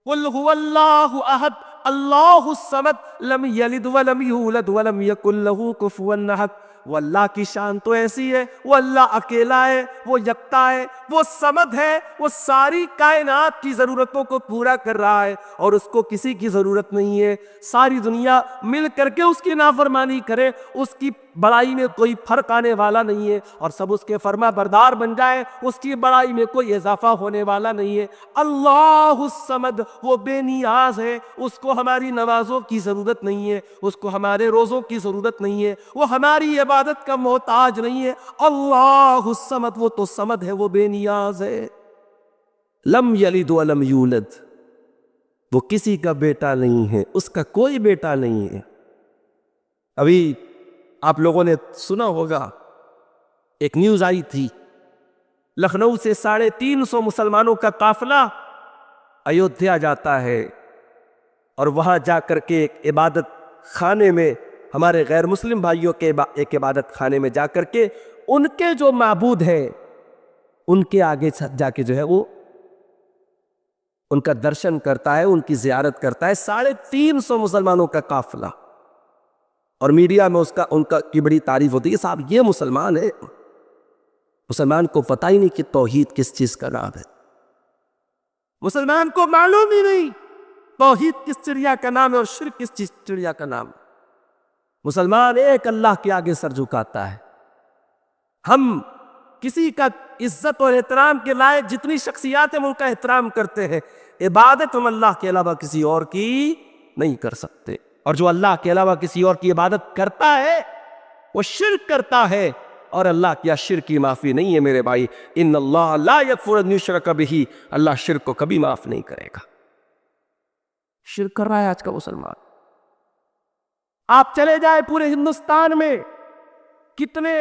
قل هو اللہ احد اللہ الصمد لم یلد ولم یولد ولم یکن له کفوا احد. وہ اللہ کی شان تو ایسی ہے، وہ اللہ اکیلا ہے، وہ یکتا ہے، وہ صمد ہے، وہ ساری کائنات کی ضرورتوں کو پورا کر رہا ہے اور اس کو کسی کی ضرورت نہیں ہے. ساری دنیا مل کر کے اس کی نافرمانی کرے، اس کی بڑائی میں کوئی فرق آنے والا نہیں ہے، اور سب اس کے فرما بردار بن جائے، اس کی بڑائی میں کوئی اضافہ ہونے والا نہیں ہے. اللہ الصمد، وہ بے نیاز ہے، اس کو ہماری نمازوں کی ضرورت نہیں ہے، اس کو ہمارے روزوں کی ضرورت نہیں ہے، وہ ہماری عبادت کا محتاج نہیں ہے. اللہ الصمد، وہ تو صمد ہے، وہ بے نیاز ہے. لم یلد ولم یولد، وہ کسی کا بیٹا نہیں ہے، اس کا کوئی بیٹا نہیں ہے. ابھی آپ لوگوں نے سنا ہوگا، ایک نیوز آئی تھی، لکھنؤ سے 350 مسلمانوں کا قافلہ ایودھیا جاتا ہے اور وہاں جا کر کے ایک عبادت خانے میں، ہمارے غیر مسلم بھائیوں کے ایک عبادت خانے میں جا کر کے ان کے جو معبود ہے ان کے آگے جا کے جو ہے وہ ان کا درشن کرتا ہے، ان کی زیارت کرتا ہے. 350 مسلمانوں کا قافلہ، اور میڈیا میں ان کی بڑی تعریف ہوتی ہے. صاحب یہ مسلمان ہے، مسلمان کو پتہ ہی نہیں کہ توحید کس چیز کا نام ہے. مسلمان کو معلوم ہی نہیں توحید کس چڑیا کا نام ہے اور شرک کس چڑیا کا نام ہے. مسلمان ایک اللہ کے آگے سر جھکاتا ہے. ہم کسی کا عزت اور احترام کے لائق جتنی شخصیات ہیں ان کا احترام کرتے ہیں، عبادت ہم اللہ کے علاوہ کسی اور کی نہیں کر سکتے. اور جو اللہ کے علاوہ کسی اور کی عبادت کرتا ہے وہ شرک کرتا ہے، اور اللہ کیا شرک کی معافی نہیں ہے میرے بھائی. ان اللہ لا یغفر ان یشرک بہ، اللہ شرک کو کبھی معاف نہیں کرے گا. شرک کر رہا ہے آج کا مسلمان. آپ چلے جائیں پورے ہندوستان میں کتنے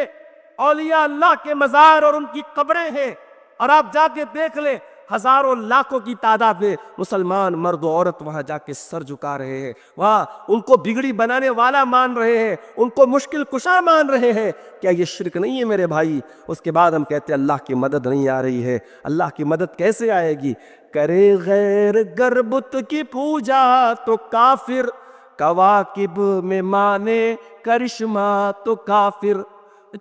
اولیاء اللہ کے مزار اور ان کی قبریں ہیں، اور آپ جا کے دیکھ لیں ہزاروں لاکھوں کی تعداد میں مسلمان مرد و عورت وہاں جا کے سر جھکا رہے ہیں، وہاں ان کو بگڑی بنانے والا مان رہے ہیں، ان کو مشکل کشا مان رہے ہیں. کیا یہ شرک نہیں ہے میرے بھائی؟ اس کے بعد ہم کہتے ہیں اللہ کی مدد نہیں آ رہی ہے. اللہ کی مدد کیسے آئے گی؟ کرے غیر گر بت کی پوجا تو کافر، کواکب میں مانے کرشمہ تو کافر.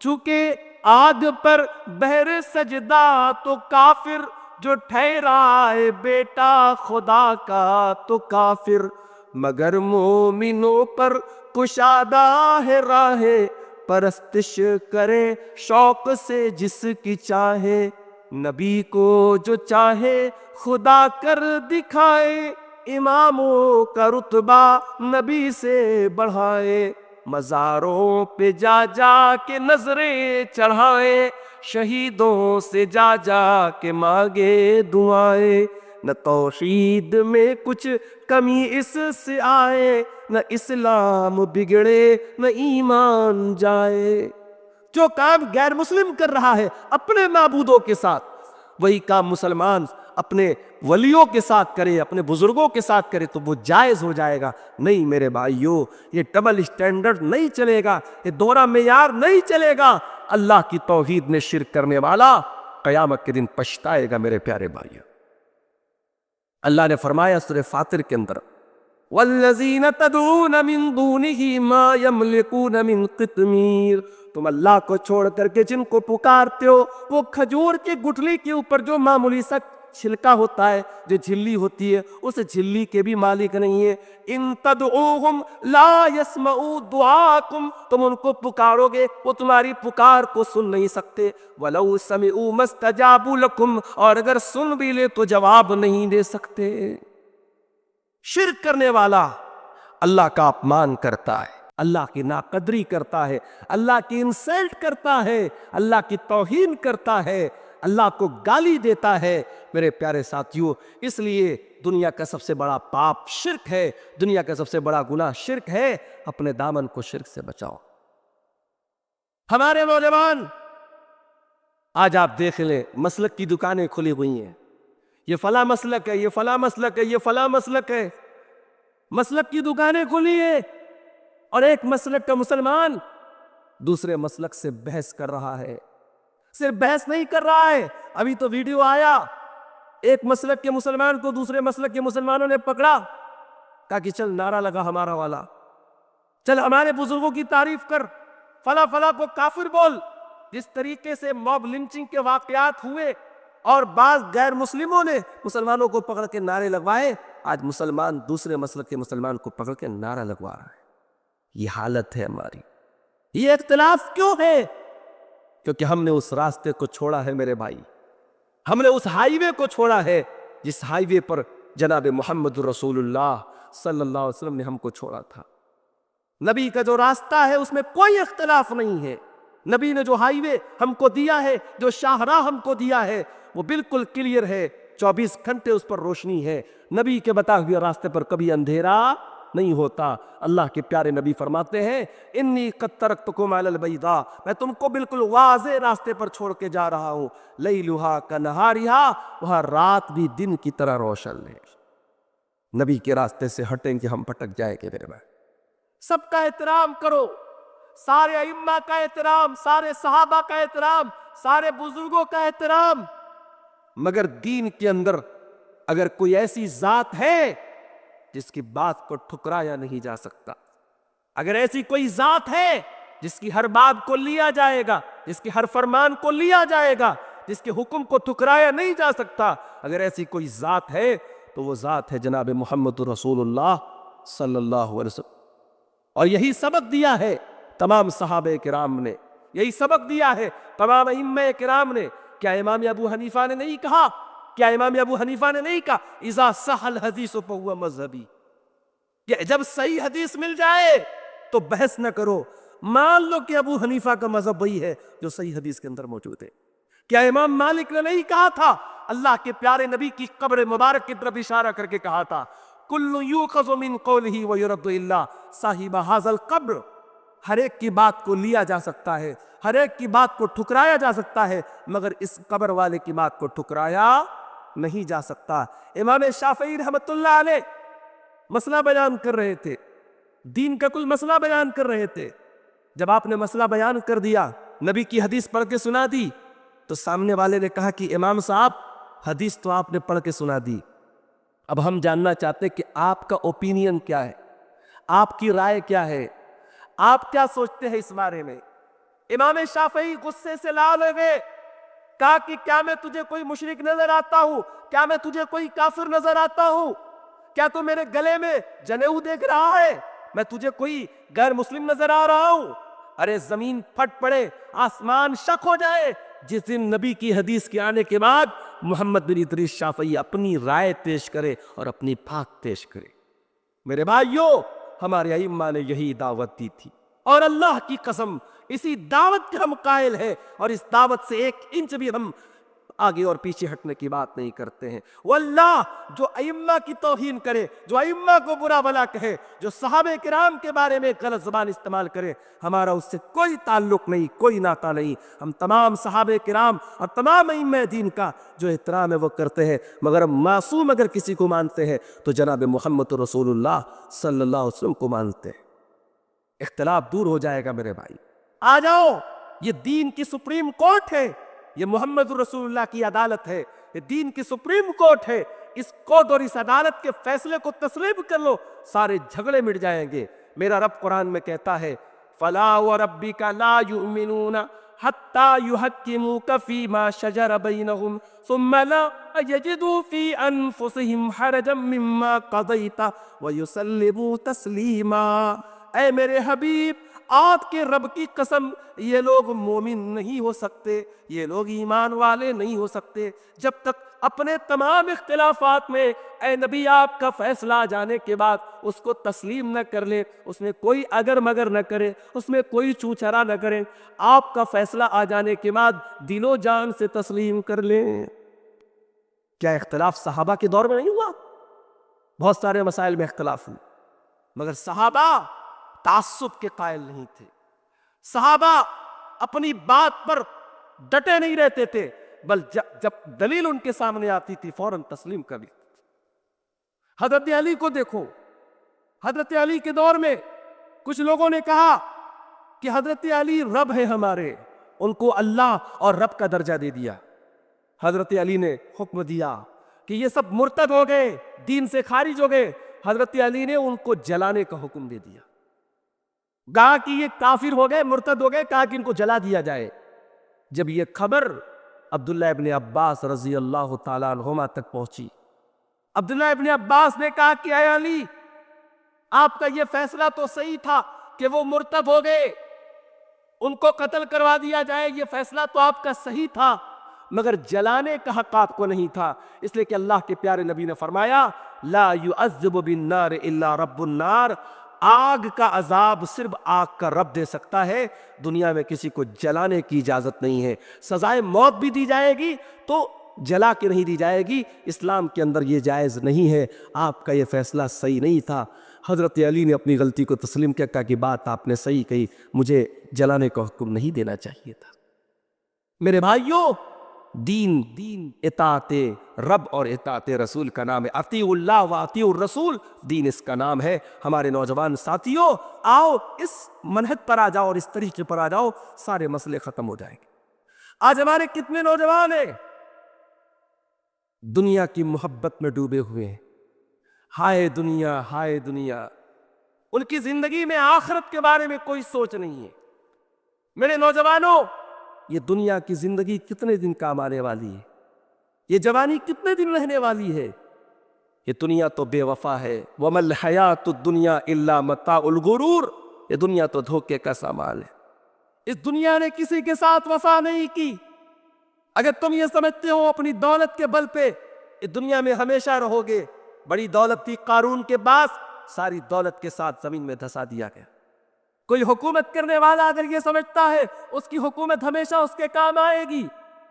چونکہ آگ پر بہر سجدہ تو کافر، جو ٹھہرائے بیٹا خدا کا تو کافر. مگر مومنوں پر کشادہ ہے راہ، پرستش کرے شوق سے جس کی چاہے. نبی کو جو چاہے خدا کر دکھائے، اماموں کا رتبہ نبی سے بڑھائے. مزاروں پہ جا جا کے نظریں چڑھائے، شہیدوں سے جا جا کے مانگے دعائیں. نہ توحید میں کچھ کمی اس سے آئے، نہ اسلام بگڑے نہ ایمان جائے. جو کام غیر مسلم کر رہا ہے اپنے معبودوں کے ساتھ، وہی کام مسلمان اپنے ولیوں کے ساتھ کرے، اپنے بزرگوں کے ساتھ کرے تو وہ جائز ہو جائے گا. نہیں میرے بھائیو، یہ ڈبل اسٹینڈرڈ نہیں چلے گا، یہ دوہرا معیار نہیں چلے گا. اللہ کی توحید میں شرک کرنے والا قیامت کے دن پچھتائے گا میرے پیارے بھائیو. اللہ نے فرمایا سورہ فاطر کے اندر، والذین تدعون من دونہ ما یملکون من قطمیر. تم اللہ کو چھوڑ کر کے جن کو پکارتے ہو وہ کھجور کی گٹھلی کے اوپر جو معمولی سا چھلکا ہوتا ہے، جو جھلی ہوتی ہے، اس جھلی کے بھی مالک نہیں ہے. ان تدعوہم لا یسمعوا دعاکم، تم ان کو پکارو گے وہ تمہاری پکار کو سن نہیں سکتے. ولو سمعوا ما استجابوا لکم، اور اگر سن بھی لے تو جواب نہیں دے سکتے. شرک کرنے والا اللہ کا اپمان کرتا ہے، اللہ کی ناقدری کرتا ہے، اللہ کی انسلٹ کرتا ہے، اللہ کی توہین کرتا ہے، اللہ کو گالی دیتا ہے. میرے پیارے ساتھیو، اس لیے دنیا کا سب سے بڑا پاپ شرک ہے، دنیا کا سب سے بڑا گناہ شرک ہے. اپنے دامن کو شرک سے بچاؤ. ہمارے نوجوان آج آپ دیکھ لیں مسلک کی دکانیں کھلی ہوئی ہیں، یہ فلاں مسلک ہے، یہ فلاں مسلک ہے، یہ فلاں مسلک ہے، مسلک کی دکانیں کھلی ہیں، اور ایک مسلک کا مسلمان دوسرے مسلک سے بحث کر رہا ہے۔ صرف بحث نہیں کر رہا ہے، ابھی تو ویڈیو آیا، ایک مسلک کے مسلمان کو دوسرے مسلک کے مسلمانوں نے پکڑا، کہا کہ چل نعرہ لگا ہمارا والا، چل ہمارے بزرگوں کی تعریف کر، فلاں فلاں کو کافر بول۔ جس طریقے سے موب لنچنگ کے واقعات ہوئے اور بعض غیر مسلموں نے مسلمانوں کو پکڑ کے نعرے لگوائے، آج مسلمان دوسرے مسلک کے مسلمان کو پکڑ کے نعرہ لگوا رہا ہے۔ یہ حالت ہے ہماری۔ یہ اختلاف کیوں ہے؟ کیونکہ ہم نے اس راستے کو چھوڑا ہے میرے بھائی، ہم نے اس ہائی وے کو چھوڑا ہے جس ہائی وے پر جناب محمد رسول اللہ صلی اللہ علیہ وسلم نے ہم کو چھوڑا تھا۔ نبی کا جو راستہ ہے اس میں کوئی اختلاف نہیں ہے۔ نبی نے جو ہائی وے ہم کو دیا ہے، جو شاہراہ ہم کو دیا ہے، وہ بالکل کلیئر ہے، 24 گھنٹے اس پر روشنی ہے۔ نبی کے بتائے ہوئے راستے پر کبھی اندھیرا نہیں ہوتا۔ اللہ کے پیارے نبی فرماتے ہیں انی قد ترکتکم علی البیضاء، میں تم کو بالکل واضح راستے پر چھوڑ کے جا رہا ہوں، لیلھا کنہارھا، وہاں رات بھی دن کی طرح روشن ہے۔ نبی کے راستے سے ہٹیں کہ ہم پھٹک جائیں گے میرے بھائی۔ سب کا احترام کرو، سارے ائمہ کا احترام، سارے صحابہ کا احترام، سارے بزرگوں کا احترام، مگر دین کے اندر اگر کوئی ایسی ذات ہے جس کی بات کو ٹھکرایا نہیں جا سکتا، اگر ایسی کوئی ذات ہے جس کی ہر بات کو لیا جائے گا، جس کے ہر فرمان کو لیا جائے گا، جس کے حکم کو ٹھکرایا نہیں جا سکتا، اگر ایسی کوئی ذات ہے تو وہ ذات ہے جناب محمد رسول اللہ صلی اللہ علیہ وسلم۔ اور یہی سبق دیا ہے تمام صحابہ کرام نے، یہی سبق دیا ہے تمام ائمہ کرام نے۔ کیا امام ابو حنیفہ نے نہیں کہا؟ کیا امام ابو حنیفہ نے نہیں کہا اذا صح الحدیث فہو مذہبی؟ کہ جب صحیح حدیث مل جائے تو بحث نہ کرو، مان لو کہ ابو حنیفہ کا مذہب وہی ہے جو صحیح حدیث کے اندر موجود ہے۔ کیا امام مالک نے نہیں کہا تھا؟ اللہ کے پیارے نبی کی قبر مبارک کی طرف اشارہ کر کے کہا تھا کل یؤخذ من قولہ ویرد الا صاحب ھذا القبر، ہر ایک کی بات کو لیا جا سکتا ہے، ہر ایک کی بات کو ٹھکرایا جا سکتا ہے، مگر اس قبر والے کی بات کو ٹھکرایا نہیں جا سکتا۔ امام شافعی رحمۃ اللہ علیہ مسئلہ بیان کر رہے تھے، دین کا کوئی مسئلہ بیان کر رہے تھے۔ جب آپ نے مسئلہ بیان کر دیا، نبی کی حدیث پڑھ کے سنا دی، تو سامنے والے نے کہا کہ امام صاحب حدیث تو آپ نے پڑھ کے سنا دی، اب ہم جاننا چاہتے کہ آپ کا اوپینین کیا ہے، آپ کی رائے کیا ہے، آپ کیا سوچتے ہیں اس بارے میں؟ امام شافعی غصے سے لال ہو گئے، کہا کہ کیا میں تجھے کوئی مشرک نظر آتا ہوں؟ کیا میں تجھے کوئی کافر نظر آتا ہوں؟ کیا تو میرے گلے میں جنیو دیکھ رہا ہے؟ میں تجھے کوئی غیر مسلم نظر آ رہا ہوں؟ ارے زمین پھٹ پڑے، آسمان شک ہو جائے جس دن نبی کی حدیث کے آنے کے بعد محمد بن ادریس شافعی اپنی رائے پیش کرے اور اپنی بات پیش کرے۔ میرے بھائیو، ہمارے ائمہ نے یہی دعوت دی تھی، اور اللہ کی قسم اسی دعوت کے ہم قائل ہیں، اور اس دعوت سے 1 انچ بھی ہم آگے اور پیچھے ہٹنے کی بات نہیں کرتے ہیں۔ واللہ جو ائمہ کی توہین کرے، جو ائمہ کو برا بھلا کہے، جو صحابہ کرام کے بارے میں غلط زبان استعمال کرے، ہمارا اس سے کوئی تعلق نہیں، کوئی ناطہ نہیں۔ ہم تمام صحابہ کرام اور تمام ائمہ دین کا جو احترام ہے وہ کرتے ہیں، مگر معصوم اگر کسی کو مانتے ہیں تو جناب محمد رسول اللہ صلی اللہ علیہ وسلم کو مانتے ہیں۔ اختلاف دور ہو جائے گا میرے بھائی۔ آ جاؤ، یہ دین کی سپریم کورٹ ہے، یہ محمد رسول اللہ کی عدالت ہے، یہ دین کی سپریم کورٹ ہے۔ اس کورٹ اور اس عدالت کے فیصلے کو تسلیم کر لو، سارے جھگڑے مٹ جائیں گے۔ میرا رب قرآن میں کہتا ہے فَلَا وَرَبِّكَ لَا يُؤْمِنُونَ حَتَّى يُحَكِّمُوكَ فِي مَا شَجَرَ بَيْنَهُمْ ثُمَّ لَا يَجِدُوا فِي أَنفُسِهِمْ حَرَجًا مِّمَّا قَضَيْتَ وَيُسَلِّمُوا تَسْلِيمًا۔ اے میرے حبیب، آپ کے رب کی قسم، یہ لوگ مومن نہیں ہو سکتے، یہ لوگ ایمان والے نہیں ہو سکتے جب تک اپنے تمام اختلافات میں اے نبی آپ کا فیصلہ آ جانے کے بعد اس کو تسلیم نہ کر لیں، اس میں کوئی اگر مگر نہ کرے، اس میں کوئی چوچرا نہ کریں۔ آپ کا فیصلہ آ جانے کے بعد دل و جان سے تسلیم کر لیں۔ کیا اختلاف صحابہ کے دور میں نہیں ہوا؟ بہت سارے مسائل میں اختلاف ہوئے، مگر صحابہ تعصب کے قائل نہیں تھے۔ صحابہ اپنی بات پر ڈٹے نہیں رہتے تھے، بل جب دلیل ان کے سامنے آتی تھی فوراً تسلیم کر لیتے تھے۔ حضرت علی کو دیکھو، حضرت علی کے دور میں کچھ لوگوں نے کہا کہ حضرت علی رب ہے ہمارے، ان کو اللہ اور رب کا درجہ دے دیا۔ حضرت علی نے حکم دیا کہ یہ سب مرتد ہو گئے، دین سے خارج ہو گئے۔ حضرت علی نے ان کو جلانے کا حکم دے دیا، کہا کہ یہ کافر ہو گئے، مرتد ہو گئے، کہا کہ ان کو جلا دیا جائے۔ جب یہ خبر عبداللہ ابن عباس رضی اللہ تعالیٰ عنہما تک پہنچی، عبداللہ ابن عباس نے کہا کہ اے علی، آپ کا یہ فیصلہ تو صحیح تھا کہ وہ مرتد ہو گئے، ان کو قتل کروا دیا جائے، یہ فیصلہ تو آپ کا صحیح تھا، مگر جلانے کا حق آپ کو نہیں تھا، اس لیے کہ اللہ کے پیارے نبی نے فرمایا لا يعذب بالنار الا رب النار، آگ کا عذاب صرف آگ کا رب دے سکتا ہے، دنیا میں کسی کو جلانے کی اجازت نہیں ہے۔ سزائے موت بھی دی جائے گی تو جلا کے نہیں دی جائے گی، اسلام کے اندر یہ جائز نہیں ہے، آپ کا یہ فیصلہ صحیح نہیں تھا۔ حضرت علی نے اپنی غلطی کو تسلیم کیا، کہا کہ بات آپ نے صحیح کہی، مجھے جلانے کا حکم نہیں دینا چاہیے تھا۔ میرے بھائیوں، دین اطاعت رب اور اطاعت رسول کا نام ہے، اطیعوا اللہ و اطیعوا الرسول، دین اس کا نام ہے۔ ہمارے نوجوان ساتھیوں، آؤ اس منہج پر آ جاؤ اور اس طریقے پر آ جاؤ، سارے مسئلے ختم ہو جائیں گے۔ آج ہمارے کتنے نوجوان ہیں دنیا کی محبت میں ڈوبے ہوئے ہیں، ہائے دنیا ہائے دنیا، ان کی زندگی میں آخرت کے بارے میں کوئی سوچ نہیں ہے۔ میرے نوجوانوں، یہ دنیا کی زندگی کتنے دن کام آنے والی ہے؟ یہ جوانی کتنے دن رہنے والی ہے؟ یہ دنیا تو بے وفا ہے، وَمَا الْحَيَاةُ الدُّنْيَا إِلَّا مَتَاعُ الْغُرُورِ، یہ دنیا تو دھوکے کا سامان ہے۔ اس دنیا نے کسی کے ساتھ وفا نہیں کی۔ اگر تم یہ سمجھتے ہو اپنی دولت کے بل پہ اس دنیا میں ہمیشہ رہو گے، بڑی دولت تھی قارون کے پاس، ساری دولت کے ساتھ زمین میں دھسا دیا گیا۔ کوئی حکومت کرنے والا اگر یہ سمجھتا ہے اس کی حکومت ہمیشہ اس کے کام آئے گی،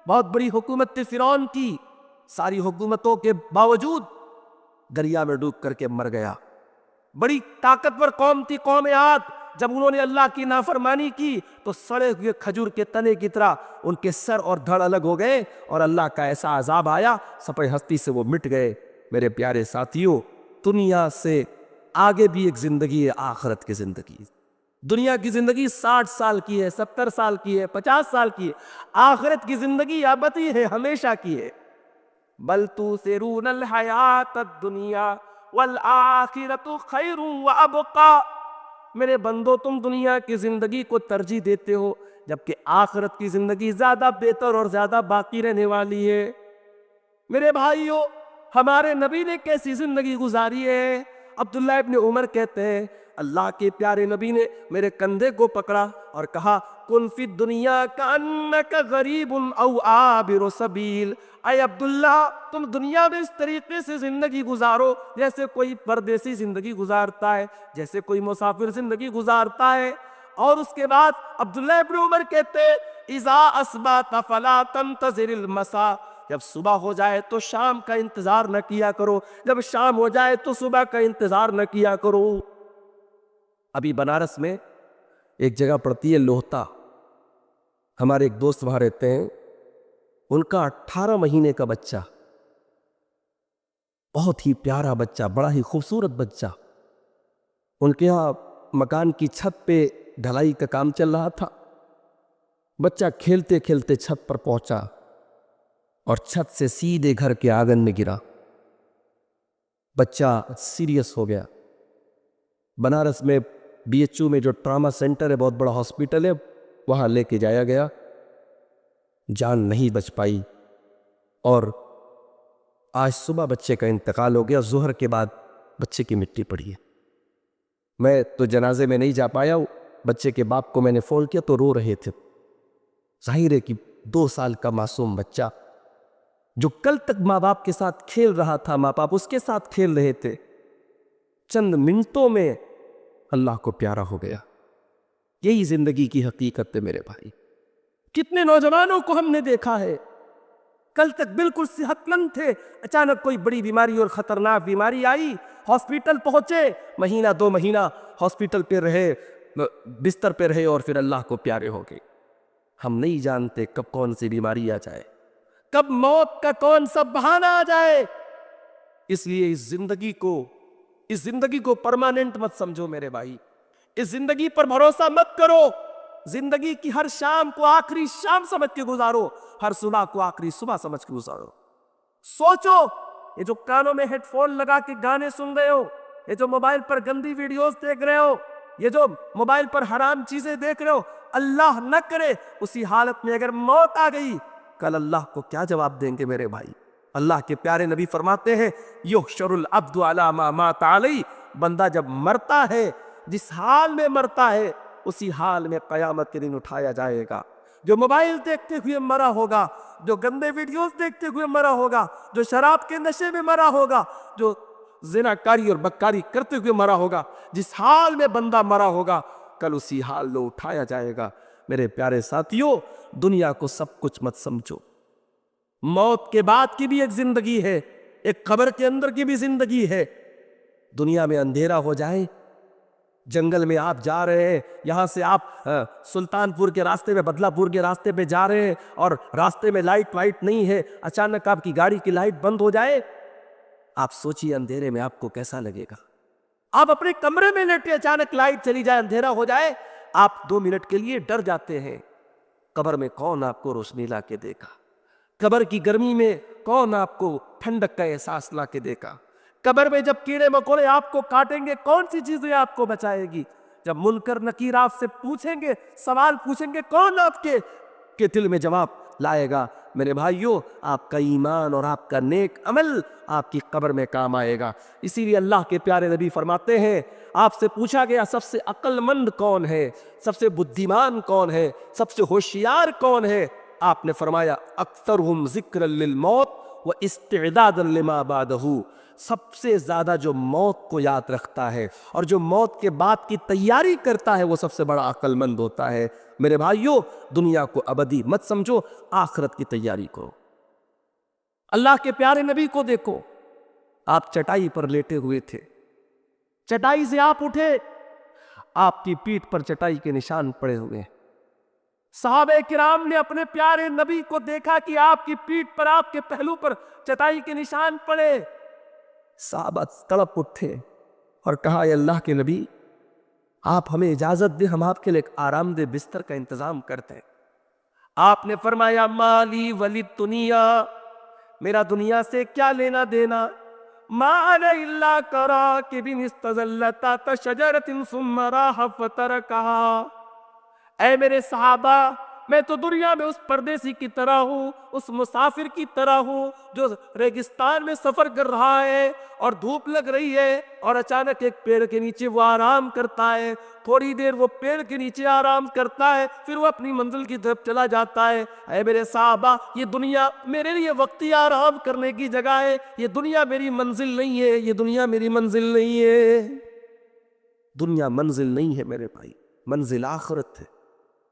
بہت بڑی حکومت تھی فرعون کی، ساری حکومتوں کے باوجود دریا میں ڈوب کر کے مر گیا۔ بڑی طاقتور قوم تھی قوم عاد، جب انہوں نے اللہ کی نافرمانی کی تو سڑے ہوئے کھجور کے تنے کی طرح ان کے سر اور دھڑ الگ ہو گئے اور اللہ کا ایسا عذاب آیا، سفید ہستی سے وہ مٹ گئے۔ میرے پیارے ساتھیوں، دنیا سے آگے بھی ایک زندگی ہے، آخرت کی زندگی۔ دنیا کی زندگی 60 سال کی ہے، 70 سال کی ہے، 50 سال کی ہے، آخرت کی زندگی ابدی ہے، ہمیشہ کی ہے۔ بل تؤثرون الحیات الدنیا والآخرۃ خیر وابقی، میرے بندو تم دنیا کی زندگی کو ترجیح دیتے ہو جبکہ آخرت کی زندگی زیادہ بہتر اور زیادہ باقی رہنے والی ہے۔ میرے بھائیوں، ہمارے نبی نے کیسی زندگی گزاری ہے؟ عبداللہ ابن عمر کہتے ہیں اللہ کے پیارے نبی نے میرے کندھے کو پکڑا اور کہا کن فی الدنیا کانک غریب او عابر سبیل، اے عبداللہ تم دنیا میں اس طریقے سے زندگی گزارو جیسے کوئی پردیسی زندگی گزارتا ہے، جیسے کوئی مسافر زندگی گزارتا ہے۔ اور اس کے بعد عبداللہ ابن عمر کہتے ہیں اذا اصبحت فلا تنتظر المساء، جب صبح ہو جائے تو شام کا انتظار نہ کیا کرو، جب شام ہو جائے تو صبح کا انتظار نہ کیا کرو۔ ابھی بنارس میں ایک جگہ پڑتی ہے لوہتا، ہمارے ایک دوست وہاں رہتے ہیں، ان کا 18 مہینے کا بچہ، بہت ہی پیارا بچہ، بڑا ہی خوبصورت بچہ، ان کے ہاں مکان کی چھت پہ ڈھلائی کا کام چل رہا تھا، بچہ کھیلتے کھیلتے چھت پر پہنچا اور چھت سے سیدھے گھر کے آنگن میں گرا، بچہ سیریس ہو گیا۔ بنارس میں BHU میں جو ٹراما سینٹر ہے، بہت بڑا ہاسپٹل ہے، وہاں لے کے جایا گیا، جان نہیں بچ پائی اور آج صبح بچے کا انتقال ہو گیا، ظہر کے بعد بچے کی مٹی پڑی ہے۔ میں تو جنازے میں نہیں جا پایا، بچے کے باپ کو میں نے فون کیا تو رو رہے تھے۔ ظاہر ہے کہ 2 سال کا معصوم بچہ جو کل تک ماں باپ کے ساتھ کھیل رہا تھا، ماں باپ اس کے ساتھ کھیل رہے تھے، چند منٹوں میں اللہ کو پیارا ہو گیا۔ یہی زندگی کی حقیقت ہے میرے بھائی۔ کتنے نوجوانوں کو ہم نے دیکھا ہے کل تک بالکل صحت مند تھے، اچانک کوئی بڑی بیماری اور خطرناک بیماری آئی، ہاسپٹل پہنچے، مہینہ 2 مہینہ ہاسپٹل پہ رہے، بستر پہ رہے اور پھر اللہ کو پیارے ہو گئے۔ ہم نہیں جانتے کب کون سی بیماری آ جائے، کب موت کا کون سا بہانہ آ جائے۔ اس لیے اس زندگی کو پرماننٹ مت سمجھو میرے بھائی، اس زندگی پر بھروسہ مت کرو۔ زندگی کی ہر شام کو آخری شام سمجھ کے گزارو، ہر صبح کو آخری صبح سمجھ کے گزارو۔ سوچو، یہ جو کانوں میں ہیڈ فون لگا کے گانے سن رہے ہو، یہ جو موبائل پر گندی ویڈیوز دیکھ رہے ہو، یہ جو موبائل پر حرام چیزیں دیکھ رہے ہو، اللہ نہ کرے اسی حالت میں اگر موت آ گئی، کل اللہ کو کیا جواب دیں گے میرے بھائی؟ اللہ کے پیارے نبی فرماتے ہیں یحشر العبد علی ما مات علی، بندہ جب مرتا ہے، جس حال میں مرتا ہے اسی حال میں قیامت کے دن اٹھایا جائے گا۔ جو موبائل دیکھتے ہوئے مرا ہوگا، جو گندے ویڈیوز دیکھتے ہوئے مرا ہوگا، جو شراب کے نشے میں مرا ہوگا، جو زناکاری اور بدکاری کرتے ہوئے مرا ہوگا، جس حال میں بندہ مرا ہوگا کل اسی حال میں اٹھایا جائے گا۔ میرے پیارے ساتھیوں، دنیا کو سب کچھ مت سمجھو، موت کے بعد کی بھی ایک زندگی ہے، ایک قبر کے اندر کی بھی زندگی ہے۔ دنیا میں اندھیرا ہو جائے، جنگل میں آپ جا رہے ہیں، یہاں سے آپ سلطان پور کے راستے میں، بدلہ پور کے راستے پہ جا رہے ہیں اور راستے میں لائٹ وائٹ نہیں ہے، اچانک آپ کی گاڑی کی لائٹ بند ہو جائے، آپ سوچئے اندھیرے میں آپ کو کیسا لگے گا؟ آپ اپنے کمرے میں لیٹے، اچانک لائٹ چلی جائے، اندھیرا ہو جائے، آپ 2 منٹ کے لیے ڈر جاتے ہیں۔ قبر میں کون آپ کو روشنی لا کے دے گا؟ قبر کی گرمی میں کون آپ کو ٹھنڈک کا احساس لا کے دے گا؟ قبر میں جب کیڑے مکوڑے آپ کو کاٹیں گے، کون سی چیزیں آپ کو بچائے گی؟ جب منکر نکیر آپ سے پوچھیں گے، سوال پوچھیں گے، کون آپ کے دل میں جواب لائے گا؟ میرے بھائیوں، آپ کا ایمان اور آپ کا نیک عمل آپ کی قبر میں کام آئے گا۔ اسی لیے اللہ کے پیارے نبی فرماتے ہیں، آپ سے پوچھا گیا سب سے عقل مند کون ہے، سب سے بدھیمان کون ہے، سب سے ہوشیار کون ہے؟ آپ نے فرمایا اکثرہم ذکرا للموت و استعدادا لما بعدہ، سب سے زیادہ جو موت کو یاد رکھتا ہے اور جو موت کے بعد کی تیاری کرتا ہے وہ سب سے بڑا عقل مند ہوتا ہے۔ میرے بھائیوں، دنیا کو ابدی مت سمجھو، آخرت کی تیاری کرو۔ اللہ کے پیارے نبی کو دیکھو، آپ چٹائی پر لیٹے ہوئے تھے، چٹائی سے آپ اٹھے، آپ کی پیٹھ پر چٹائی کے نشان پڑے ہوئے۔ صحابہ کرام نے اپنے پیارے نبی کو دیکھا کہ آپ کی پیٹھ پر، آپ کے پہلو پر چٹائی کے نشان پڑے۔ صحابہ تڑپ اٹھے اور کہا، اے اللہ کے نبی، آپ ہمیں اجازت دیں، ہم آپ کے لیے ایک آرام دہ بستر کا انتظام کرتے ہیں۔ آپ نے فرمایا مالی ولی دنیا، میرا دنیا سے کیا لینا دینا، ما انا الا کراکب استظل تحت شجرۃ ثم راح فترکھا۔ اے میرے صحابہ، میں تو دنیا میں اس پردیسی کی طرح ہوں، اس مسافر کی طرح ہوں جو ریگستان میں سفر کر رہا ہے اور دھوپ لگ رہی ہے اور اچانک ایک پیڑ کے نیچے وہ آرام کرتا ہے، تھوڑی دیر وہ پیڑ کے نیچے آرام کرتا ہے، پھر وہ اپنی منزل کی طرف چلا جاتا ہے۔ اے میرے صحابہ، یہ دنیا میرے لیے وقتی آرام کرنے کی جگہ ہے، یہ دنیا میری منزل نہیں ہے، یہ دنیا میری منزل نہیں ہے۔ دنیا منزل نہیں ہے میرے بھائی، منزل آخرت ہے،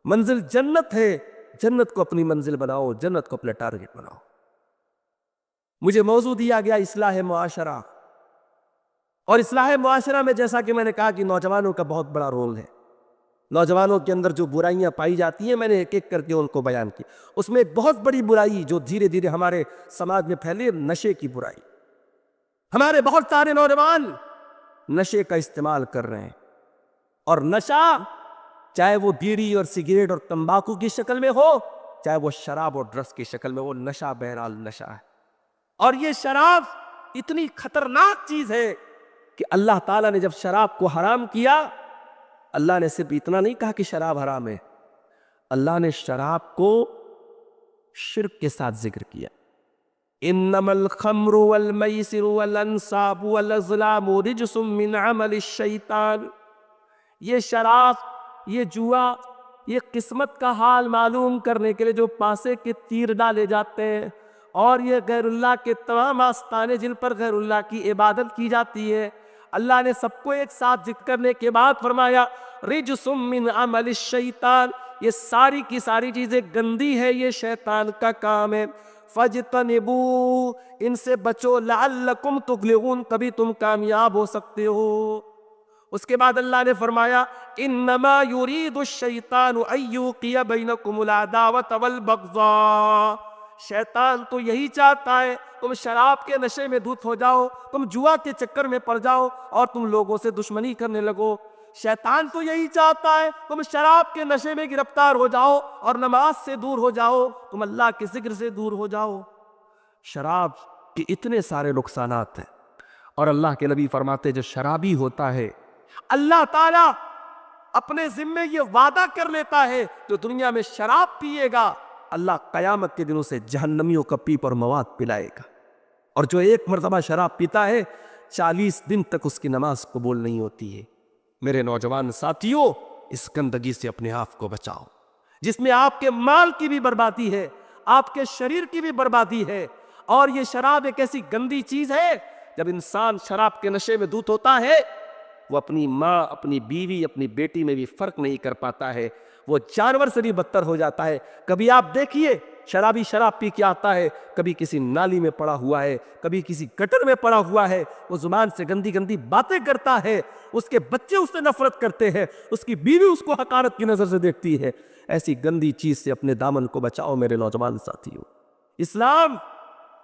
منزل جنت ہے۔ جنت کو اپنی منزل بناؤ، جنت کو اپنا ٹارگٹ بناؤ۔ مجھے موضوع دیا گیا اصلاح معاشرہ، اور اصلاح معاشرہ میں جیسا کہ میں نے کہا کہ نوجوانوں کا بہت بڑا رول ہے۔ نوجوانوں کے اندر جو برائیاں پائی جاتی ہیں، میں نے ایک ایک کر کے ان کو بیان کی۔ اس میں ایک بہت بڑی برائی جو دھیرے دھیرے ہمارے سماج میں پھیلے، نشے کی برائی۔ ہمارے بہت سارے نوجوان نشے کا استعمال کر رہے ہیں، اور نشہ چاہے وہ بیڑی اور سگریٹ اور تمباکو کی شکل میں ہو، چاہے وہ شراب اور ڈرگس کی شکل میں، وہ نشہ بہرحال نشہ ہے۔ اور یہ شراب اتنی خطرناک چیز ہے کہ اللہ تعالیٰ نے جب شراب کو حرام کیا، اللہ نے صرف اتنا نہیں کہا کہ شراب حرام ہے، اللہ نے شراب کو شرک کے ساتھ ذکر کیا۔ انما الخمر والمیسر والانصاب والازلام رجس من عمل الشیطان۔ یہ شراب، یہ جوا، یہ قسمت کا حال معلوم کرنے کے لیے جو پاسے کے تیر ڈالے جاتے ہیں، اور یہ غیر اللہ کے تمام آستانے جن پر غیر اللہ کی عبادت کی جاتی ہے، اللہ نے سب کو ایک ساتھ ذکر کرنے کے بعد فرمایا رجس من عمل الشیطان، یہ ساری کی ساری چیزیں گندی ہے، یہ شیطان کا کام ہے۔ فاجتنبوا، ان سے بچو، لعلکم تفلحون، کبھی تم کامیاب ہو سکتے ہو۔ اس کے بعد اللہ نے فرمایا انما یرید الشیطان ان یوقع بینکم العداوۃ والبغضاء، شیطان تو یہی چاہتا ہے تم شراب کے نشے میں دھت ہو جاؤ، تم جوا کے چکر میں پڑ جاؤ اور تم لوگوں سے دشمنی کرنے لگو۔ شیطان تو یہی چاہتا ہے تم شراب کے نشے میں گرفتار ہو جاؤ اور نماز سے دور ہو جاؤ، تم اللہ کے ذکر سے دور ہو جاؤ۔ شراب کے اتنے سارے نقصانات ہیں، اور اللہ کے نبی فرماتے جو شرابی ہوتا ہے اللہ تعالیٰ اپنے ذمے یہ وعدہ کر لیتا ہے جو دنیا میں شراب پیے گا اللہ قیامت کے دنوں سے جہنمیوں کا پیپ اور مواد پلائے گا، اور جو ایک مرتبہ شراب پیتا ہے 40 دن تک اس کی نماز قبول نہیں ہوتی ہے۔ میرے نوجوان ساتھیوں، اس گندگی سے اپنے آپ کو بچاؤ جس میں آپ کے مال کی بھی بربادی ہے، آپ کے شریر کی بھی بربادی ہے، اور یہ شراب ایک ایسی گندی چیز ہے جب انسان شراب کے نشے میں دھت ہوتا ہے وہ اپنی ماں، اپنی بیوی، اپنی بیٹی میں بھی فرق نہیں کر پاتا ہے، وہ جانور سے بھی بدتر ہو جاتا ہے۔ کبھی آپ دیکھیے شرابی شراب پی کے آتا ہے، کبھی کسی نالی میں پڑا ہوا ہے، کبھی کسی گٹر میں پڑا ہوا ہے، وہ زبان سے گندی گندی باتیں کرتا ہے، اس کے بچے اس سے نفرت کرتے ہیں، اس کی بیوی اس کو حقارت کی نظر سے دیکھتی ہے۔ ایسی گندی چیز سے اپنے دامن کو بچاؤ میرے نوجوان ساتھیوں۔ اسلام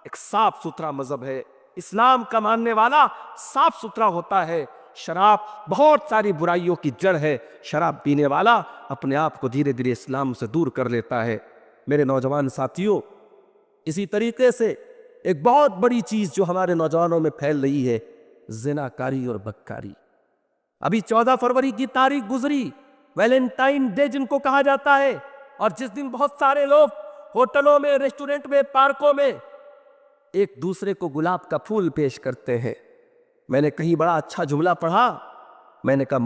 ایک صاف ستھرا مذہب ہے، اسلام کا ماننے والا صاف ستھرا ہوتا ہے۔ شراب بہت ساری برائیوں کی جڑ ہے، شراب پینے والا اپنے آپ کو دھیرے دھیرے اسلام سے دور کر لیتا ہے۔ میرے نوجوان ساتھیوں، اسی طریقے سے ایک بہت بڑی چیز جو ہمارے نوجوانوں میں پھیل رہی ہے زنا کاری اور بدکاری۔ ابھی 14 فروری کی تاریخ گزری، ویلنٹائن ڈے جن کو کہا جاتا ہے، اور جس دن بہت سارے لوگ ہوٹلوں میں، ریسٹورنٹ میں، پارکوں میں ایک دوسرے کو گلاب کا پھول پیش کرتے ہیں۔ میں نے کہیں بڑا اچھا جملہ پڑھا، میں نے کہا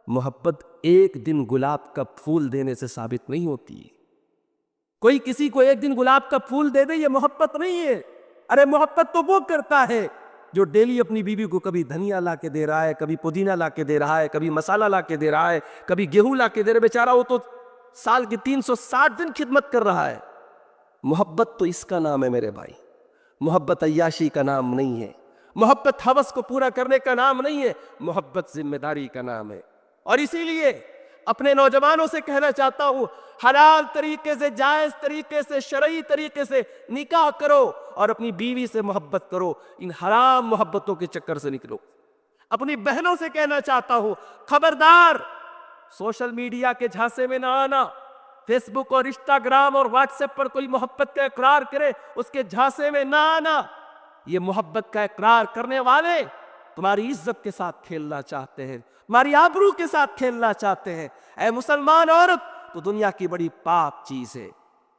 محبت ایک دن گلاب کا پھول دینے سے ثابت نہیں ہوتی۔ کوئی کسی کو ایک دن گلاب کا پھول دے دے یہ محبت نہیں ہے۔ ارے محبت تو وہ کرتا ہے جو ڈیلی اپنی بیوی کو کبھی دھنیا لا کے دے رہا ہے، کبھی پودینہ لا کے دے رہا ہے، کبھی مسالہ لا کے دے رہا ہے، کبھی گیہوں لا کے دے رہا ہے۔ بیچارہ وہ تو سال کے 360 دن خدمت کر رہا ہے۔ محبت تو اس کا نام ہے میرے بھائی، محبت عیاشی کا نام نہیں ہے، محبت ہوس کو پورا کرنے کا نام نہیں ہے، محبت ذمہ داری کا نام ہے۔ اور اسی لیے اپنے نوجوانوں سے کہنا چاہتا ہوں حلال طریقے سے، جائز طریقے سے، شرعی طریقے سے نکاح کرو اور اپنی بیوی سے محبت کرو، ان حرام محبتوں کے چکر سے نکلو۔ اپنی بہنوں سے کہنا چاہتا ہوں خبردار سوشل میڈیا کے جھانسے میں نہ آنا، فیس بک اور انسٹاگرام اور واٹس ایپ پر کوئی محبت کا اقرار کرے اس کے جھانسے میں نہ آنا۔ یہ محبت کا اقرار کرنے والے تمہاری عزت کے ساتھ کھیلنا چاہتے ہیں، تمہاری آبرو کے ساتھ کھیلنا چاہتے ہیں۔ اے مسلمان عورت تو دنیا کی بڑی پاک چیز ہے،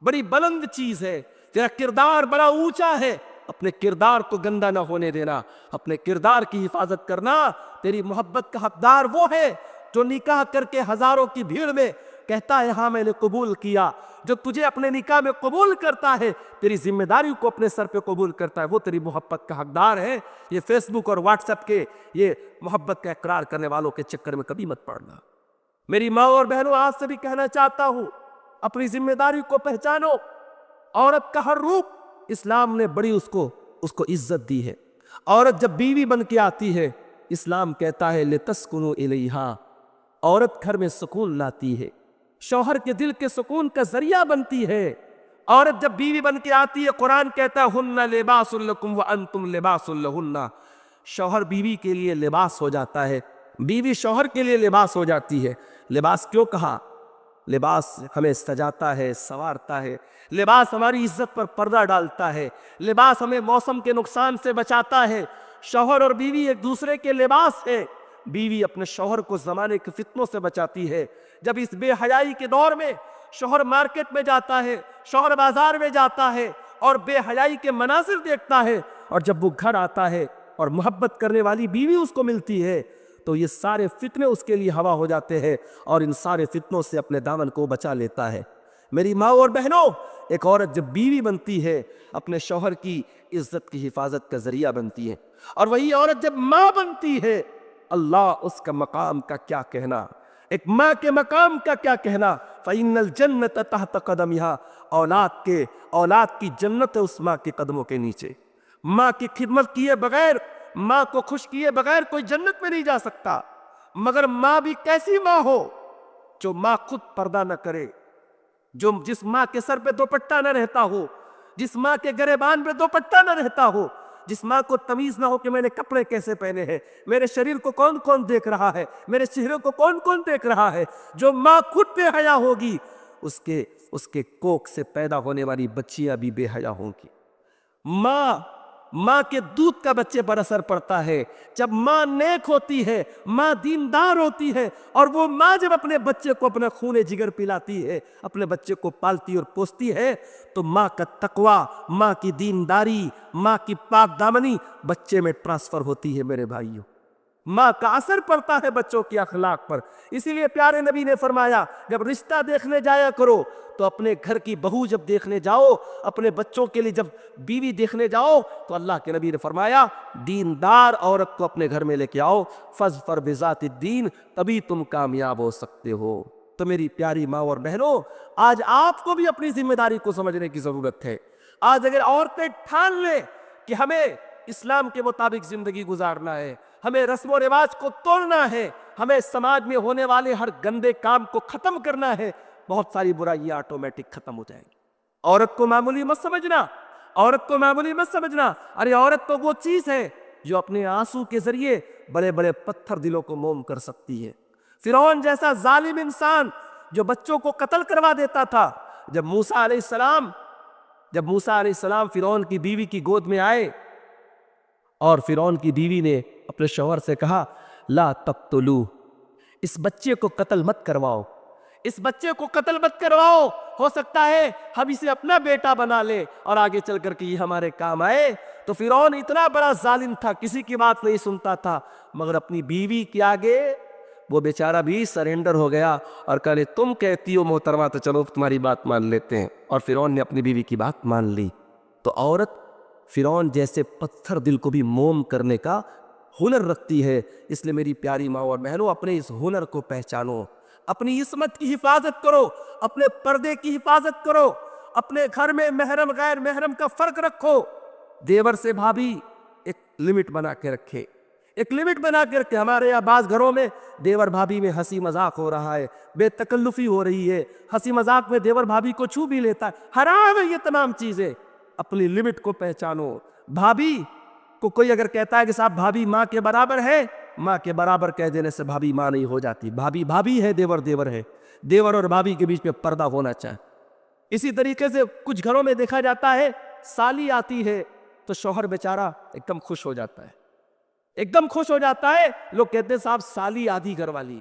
بڑی بلند چیز ہے، تیرا کردار بڑا اونچا ہے، اپنے کردار کو گندا نہ ہونے دینا، اپنے کردار کی حفاظت کرنا۔ تیری محبت کا حقدار وہ ہے جو نکاح کر کے ہزاروں کی بھیڑ میں کہتا ہے ہاں میں نے قبول کیا۔ جو تجھے اپنے نکاح میں قبول کرتا ہے، تیری ذمہ داری کو اپنے سر پہ قبول کرتا ہے، وہ تیری محبت کا حقدار ہے۔ یہ فیس بک اور واٹس ایپ کے یہ محبت کا اقرار کرنے والوں کے چکر میں کبھی مت پڑنا۔ میری ماں اور بہنوں، آج سے بھی کہنا چاہتا ہوں اپنی ذمہ داری کو پہچانو۔ عورت کا ہر روپ اسلام نے بڑی اس کو عزت دی ہے۔ عورت جب بیوی بن کے آتی ہے اسلام کہتا ہے لِتَسْكُنُوا إِلَيْهَا، عورت گھر میں سکون لاتی ہے، شوہر کے دل کے سکون کا ذریعہ بنتی ہے۔ عورت جب بیوی بن کے آتی ہے قرآن کہتا ہے ہن لباس لکم وانتم لباس لہن، شوہر بیوی کے لیے لباس ہو جاتا ہے، بیوی شوہر کے لیے لباس ہو جاتی ہے۔ لباس کیوں کہا؟ لباس ہمیں سجاتا ہے، سنوارتا ہے، لباس ہماری عزت پر پردہ ڈالتا ہے، لباس ہمیں موسم کے نقصان سے بچاتا ہے۔ شوہر اور بیوی ایک دوسرے کے لباس ہے۔ بیوی اپنے شوہر کو زمانے کے فتنوں سے بچاتی ہے۔ جب اس بے حیائی کے دور میں شوہر مارکیٹ میں جاتا ہے، شوہر بازار میں جاتا ہے اور بے حیائی کے مناظر دیکھتا ہے، اور جب وہ گھر آتا ہے اور محبت کرنے والی بیوی اس کو ملتی ہے تو یہ سارے فتنے اس کے لیے ہوا ہو جاتے ہیں اور ان سارے فتنوں سے اپنے دامن کو بچا لیتا ہے۔ میری ماں اور بہنوں، ایک عورت جب بیوی بنتی ہے اپنے شوہر کی عزت کی حفاظت کا ذریعہ بنتی ہے، اور وہی عورت جب ماں بنتی ہے اللہ اس کا مقام کا کیا کہنا، ایک ماں کے مقام کا کیا کہنا۔ فَإِنَّ الْجَنَّةَ تَحْتَ قَدَمِهَا، اولاد کی جنت ہے اس ماں کے قدموں کے نیچے۔ ماں کی خدمت کیے بغیر ماں کو خوش کیے بغیر کوئی جنت میں نہیں جا سکتا، مگر ماں بھی کیسی ماں ہو جو ماں خود پردہ نہ کرے، جس ماں کے سر پہ دوپٹہ نہ رہتا ہو، جس ماں کے گریبان پہ دوپٹہ نہ رہتا ہو، جس ماں کو تمیز نہ ہو کہ میں نے کپڑے کیسے پہنے ہیں، میرے شریر کو کون کون دیکھ رہا ہے، میرے چہرے کو کون کون دیکھ رہا ہے، جو ماں خود بے حیا ہوگی اس کے کوکھ سے پیدا ہونے والی بچیاں بھی بے حیا ہوں گی۔ ماں کے دودھ کا بچے پر اثر پڑتا ہے۔ جب ماں نیک ہوتی ہے، ماں دیندار ہوتی ہے، اور وہ ماں جب اپنے بچے کو اپنا خون جگر پلاتی ہے، اپنے بچے کو پالتی اور پوستی ہے، تو ماں کا تقوی، ماں کی دینداری، ماں کی پاک دامنی بچے میں ٹرانسفر ہوتی ہے۔ میرے بھائیوں، ماں کا اثر پڑتا ہے بچوں کے اخلاق پر۔ اسی لیے پیارے نبی نے فرمایا، جب رشتہ دیکھنے جایا کرو تو اپنے گھر کی بہو جب دیکھنے جاؤ، اپنے بچوں کے لیے جب بیوی دیکھنے جاؤ، تو اللہ کے نبی نے فرمایا دیندار عورت کو اپنے گھر میں لے کے آؤ، فاظفر بذات الدین، تبھی تم کامیاب ہو سکتے ہو۔ تو میری پیاری ماں اور بہنوں، آج آپ کو بھی اپنی ذمہ داری کو سمجھنے کی ضرورت ہے۔ آج اگر عورتیں ٹھان لیں کہ ہمیں اسلام کے مطابق زندگی گزارنا ہے، ہمیں رسم و رواج کو توڑنا ہے، ہمیں سماج میں ہونے والے ہر گندے کام کو ختم کرنا ہے، بہت ساری برائیاں آٹومیٹک ختم ہو جائیں گی۔ عورت کو معمولی مت سمجھنا، عورت کو معمولی مت سمجھنا۔ ارے عورت تو وہ چیز ہے جو اپنے آنسو کے ذریعے بڑے بڑے پتھر دلوں کو موم کر سکتی ہے۔ فرعون جیسا ظالم انسان جو بچوں کو قتل کروا دیتا تھا، جب موسیٰ علیہ السلام فرعون کی بیوی کی گود میں آئے، اور فرعون کی بیوی نے اپنے شوہر سے کہا لا تقتلوہ، اس بچے کو قتل مت کرواؤ، اس بچے کو قتل مت کرواؤ، ہو سکتا ہے ہم اسے اپنا بیٹا بنا لے اور آگے چل کر کے یہ ہمارے کام آئے۔ تو فرعون اتنا بڑا ظالم تھا، کسی کی بات نہیں سنتا تھا، مگر اپنی بیوی کے آگے وہ بیچارہ بھی سرنڈر ہو گیا اور کہا تم کہتی ہو محترمہ تو چلو تمہاری بات مان لیتے ہیں، اور فرعون نے اپنی بیوی کی بات مان لی۔ تو عورت فرعون جیسے پتھر دل کو بھی موم کرنے کا ہنر رکھتی ہے۔ اس لیے میری پیاری ماں اور بہنوں، اپنے اس ہنر کو پہچانو، اپنی عصمت کی حفاظت کرو، اپنے پردے کی حفاظت کرو، اپنے گھر میں محرم غیر محرم کا فرق رکھو۔ دیور سے بھابھی ایک لمٹ بنا کے رکھے، ایک لمٹ بنا کے رکھے۔ ہمارے یہاں بعض گھروں میں دیور بھابھی میں ہنسی مذاق ہو رہا ہے، بے تکلفی ہو رہی ہے، ہنسی مذاق میں دیور بھابھی کو چھو بھی لیتا ہے۔ حرام ہے یہ تمام چیزیں۔ اپنی لمٹ کو پہچانو۔ بھابھی کو کوئی اگر کہتا ہے کہ صاحب بھابھی ماں کے برابر ہے، ماں کے برابر کہہ دینے سے بھابھی ماں نہیں ہو جاتی۔ بھابھی بھابھی ہے، دیور دیور ہے۔ دیور اور بھابھی کے بیچ میں پردہ ہونا چاہیے۔ اسی طریقے سے کچھ گھروں میں دیکھا جاتا ہے، سالی آتی ہے تو شوہر بیچارہ ایک دم خوش ہو جاتا ہے، ایک دم خوش ہو جاتا ہے۔ لوگ کہتے ہیں صاحب سالی آدھی گھر والی،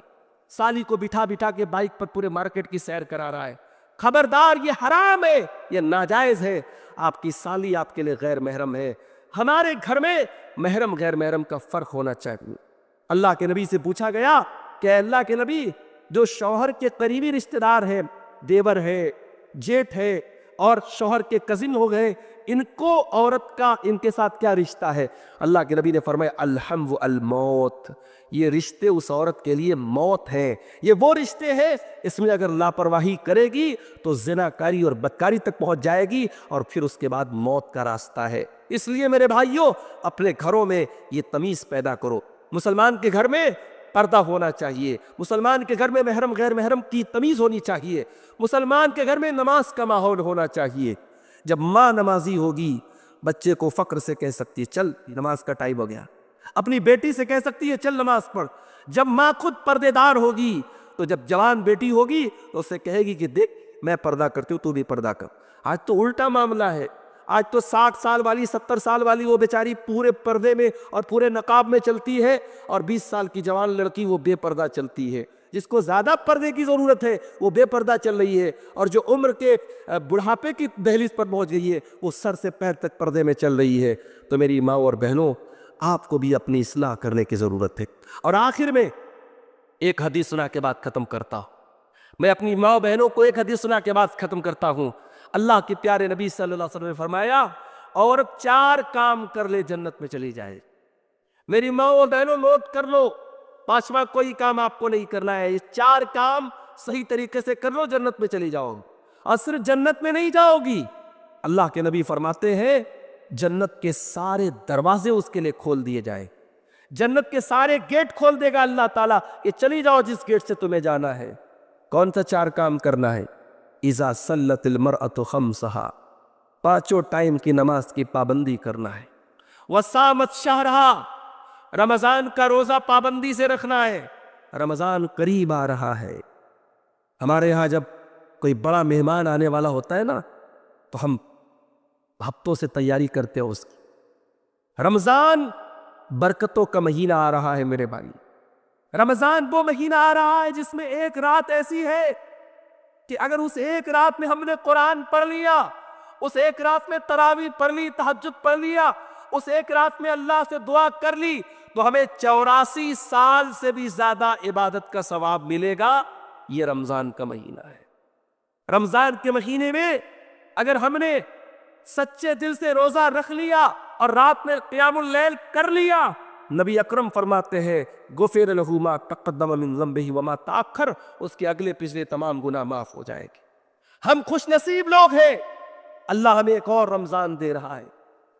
سالی کو بٹھا بٹھا کے بائک پر پورے مارکیٹ کی سیر کرا رہا ہے۔ خبردار، یہ حرام ہے، یہ ناجائز ہے۔ آپ کی سالی آپ کے لیے غیر محرم ہے۔ ہمارے گھر میں محرم غیر محرم کا فرق ہونا چاہیے۔ اللہ کے نبی سے پوچھا گیا کہ اللہ کے نبی، جو شوہر کے قریبی رشتہ دار ہیں، دیور ہے، جیٹھ ہے، اور شوہر کے کزن ہو گئے، ان کو عورت کا ان کے ساتھ کیا رشتہ ہے؟ اللہ کے نبی نے فرمایا الحم و الموت، یہ رشتے اس عورت کے لیے موت ہیں۔ یہ وہ رشتے ہیں اس میں اگر لاپرواہی کرے گی تو زناکاری اور بدکاری تک پہنچ جائے گی، اور پھر اس کے بعد موت کا راستہ ہے۔ اس لیے میرے بھائیوں، اپنے گھروں میں یہ تمیز پیدا کرو۔ مسلمان کے گھر میں پردہ ہونا چاہیے، مسلمان کے گھر میں محرم غیر محرم کی تمیز ہونی چاہیے، مسلمان کے گھر میں نماز کا ماحول ہونا چاہیے۔ جب ماں نمازی ہوگی، بچے کو فخر سے کہہ سکتی ہے چل نماز کا ٹائم ہو گیا، اپنی بیٹی سے کہہ سکتی ہے چل نماز پڑھ۔ جب ماں خود پردے دار ہوگی تو جب جوان بیٹی ہوگی تو اسے کہے گی کہ دیکھ میں پردہ کرتی ہوں، تو بھی پردہ کر۔ آج تو الٹا معاملہ ہے، آج تو 60 سال والی 70 سال والی وہ بیچاری پورے پردے میں اور پورے نقاب میں چلتی ہے، اور 20 سال کی جوان لڑکی وہ بے پردہ چلتی ہے۔ جس کو زیادہ پردے کی ضرورت ہے وہ بے پردہ چل رہی ہے، اور جو عمر کے بڑھاپے کی دہلیز پر پہنچ گئی ہے وہ سر سے پیر تک پردے میں چل رہی ہے۔ تو میری ماں اور بہنوں، آپ کو بھی اپنی اصلاح کرنے کی ضرورت ہے۔ اور آخر میں ایک حدیث سنا کے بعد ختم کرتا ہوں۔ میں اپنی ماں بہنوں کو ایک حدیث سنا کے بعد ختم کرتا ہوں۔ اللہ کے پیارے نبی صلی اللہ علیہ وسلم نے فرمایا عورت 4 کام کر لے جنت میں چلی جائے۔ میری ماں اور بہنوں نوٹ کر لو، 5واں کوئی کام آپ کو نہیں کرنا ہے، یہ 4 کام صحیح طریقے سے کر لو، جنت میں چلی جاؤ گی۔ اور صرف جنت میں نہیں جاؤ گی، اللہ کے نبی فرماتے ہیں جنت کے سارے دروازے اس کے لیے کھول دیے جائیں، جنت کے سارے گیٹ کھول دے گا اللہ تعالیٰ، یہ چلی جاؤ جس گیٹ سے تمہیں جانا ہے۔ کون سا 4 کام کرنا ہے؟ اذا صلت المرأة خمسہا، 5 ٹائم کی نماز کی پابندی کرنا ہے۔ وصامت شہرہا، رمضان کا روزہ پابندی سے رکھنا ہے، رمضان قریب آ رہا ہے۔ ہمارے ہاں جب کوئی بڑا مہمان آنے والا ہوتا ہے نا تو ہم ہفتوں سے تیاری کرتے ہیں اس کی۔ رمضان برکتوں کا مہینہ آ رہا ہے میرے بھائی، رمضان وہ مہینہ آ رہا ہے جس میں ایک رات ایسی ہے کہ اگر اس ایک رات میں ہم نے قرآن پڑھ لیا، اس ایک رات میں تراویح پڑھ لی، تہجد پڑھ لیا، اس ایک رات میں اللہ سے دعا کر لی، تو ہمیں 84 سال سے بھی زیادہ عبادت کا ثواب ملے گا۔ یہ رمضان کا مہینہ ہے۔ رمضان کے مہینے میں اگر ہم نے سچے دل سے روزہ رکھ لیا اور رات میں قیام اللیل کر لیا، نبی اکرم فرماتے ہیں غفر لہ ما تقدم من ذنبہ وما تاخر، اس کے اگلے پچھلے تمام گناہ معاف ہو جائیں گے۔ ہم خوش نصیب لوگ ہیں، اللہ ہمیں ایک اور رمضان دے رہا ہے۔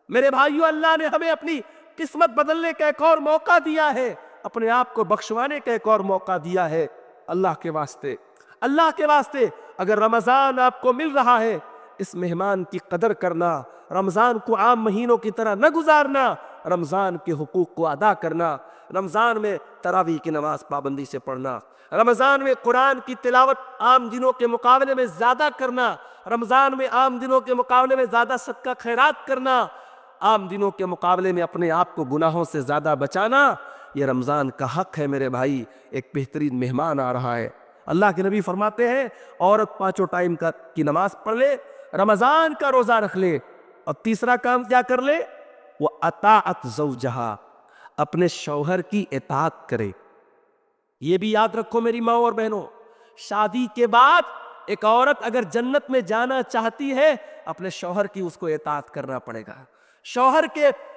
میرے بھائیو، اللہ نے ہمیں اپنی قسمت بدلنے کا ایک اور موقع دیا ہے، اپنے آپ کو بخشوانے کا ایک اور موقع دیا ہے۔ اللہ کے واسطے، اللہ کے واسطے اگر رمضان آپ کو مل رہا ہے، اس مہمان کی قدر کرنا، رمضان کو عام مہینوں کی طرح نہ گزارنا، رمضان کے حقوق کو ادا کرنا، رمضان میں تراویح کی نماز پابندی سے پڑھنا، رمضان میں قرآن کی تلاوت عام دنوں کے مقابلے میں زیادہ کرنا، رمضان میں عام دنوں کے مقابلے میں زیادہ صدقہ خیرات کرنا، عام دنوں کے مقابلے میں اپنے آپ کو گناہوں سے زیادہ بچانا، یہ رمضان کا حق ہے میرے بھائی۔ ایک بہترین مہمان آ رہا ہے۔ اللہ کے نبی فرماتے ہیں عورت 5 ٹائم کی نماز پڑھ لے، رمضان کا روزہ رکھ لے، اور تیسرا کام کیا کر لے؟ وہ اطاعت زوجہا، اپنے شوہر کی اطاعت کرے۔ یہ بھی یاد رکھو میری ماں اور بہنوں، شادی کے بعد ایک عورت اگر جنت میں جانا چاہتی ہے، اپنے شوہر کی اس کو اطاعت کرنا پڑے گا۔ شوہر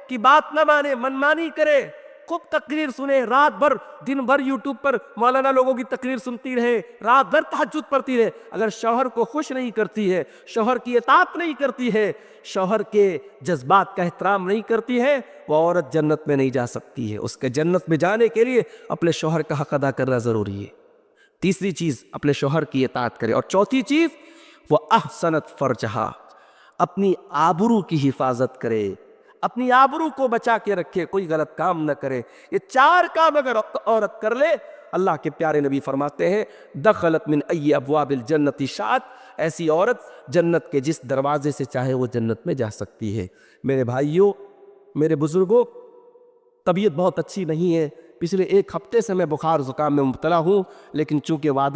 کی بات نہ مانے، منمانی کرے، خوب تقریر سنے، رات بھر دن بھر یوٹیوب پر مولانا لوگوں کی تقریر سنتی رہے، رات بھر تہجد پڑھتی رہے، اگر شوہر کو خوش نہیں کرتی ہے، شوہر کی اطاعت نہیں کرتی ہے، شوہر کے جذبات کا احترام نہیں کرتی ہے، وہ عورت جنت میں نہیں جا سکتی ہے۔ اس کے جنت میں جانے کے لیے اپنے شوہر کا حق ادا کرنا ضروری ہے۔ تیسری چیز، اپنے شوہر کی اطاعت کرے، اور چوتھی چیز وہ احسنت فرجہا، اپنی آبرو کی حفاظت کرے، اپنی آبرو کو بچا کے رکھے، کوئی غلط کام نہ کرے۔ یہ 4 کام اگر عورت کر لے، اللہ کے پیارے نبی فرماتے ہیں دخلت من ای ابواب الجنت شاءت، ایسی عورت جنت کے جس دروازے سے چاہے وہ جنت میں جا سکتی ہے۔ میرے بھائیوں، میرے بزرگوں، طبیعت بہت اچھی نہیں ہے، پچھلے 1 ہفتے سے میں بخار زکام میں مبتلا ہوں، لیکن چونکہ وعدہ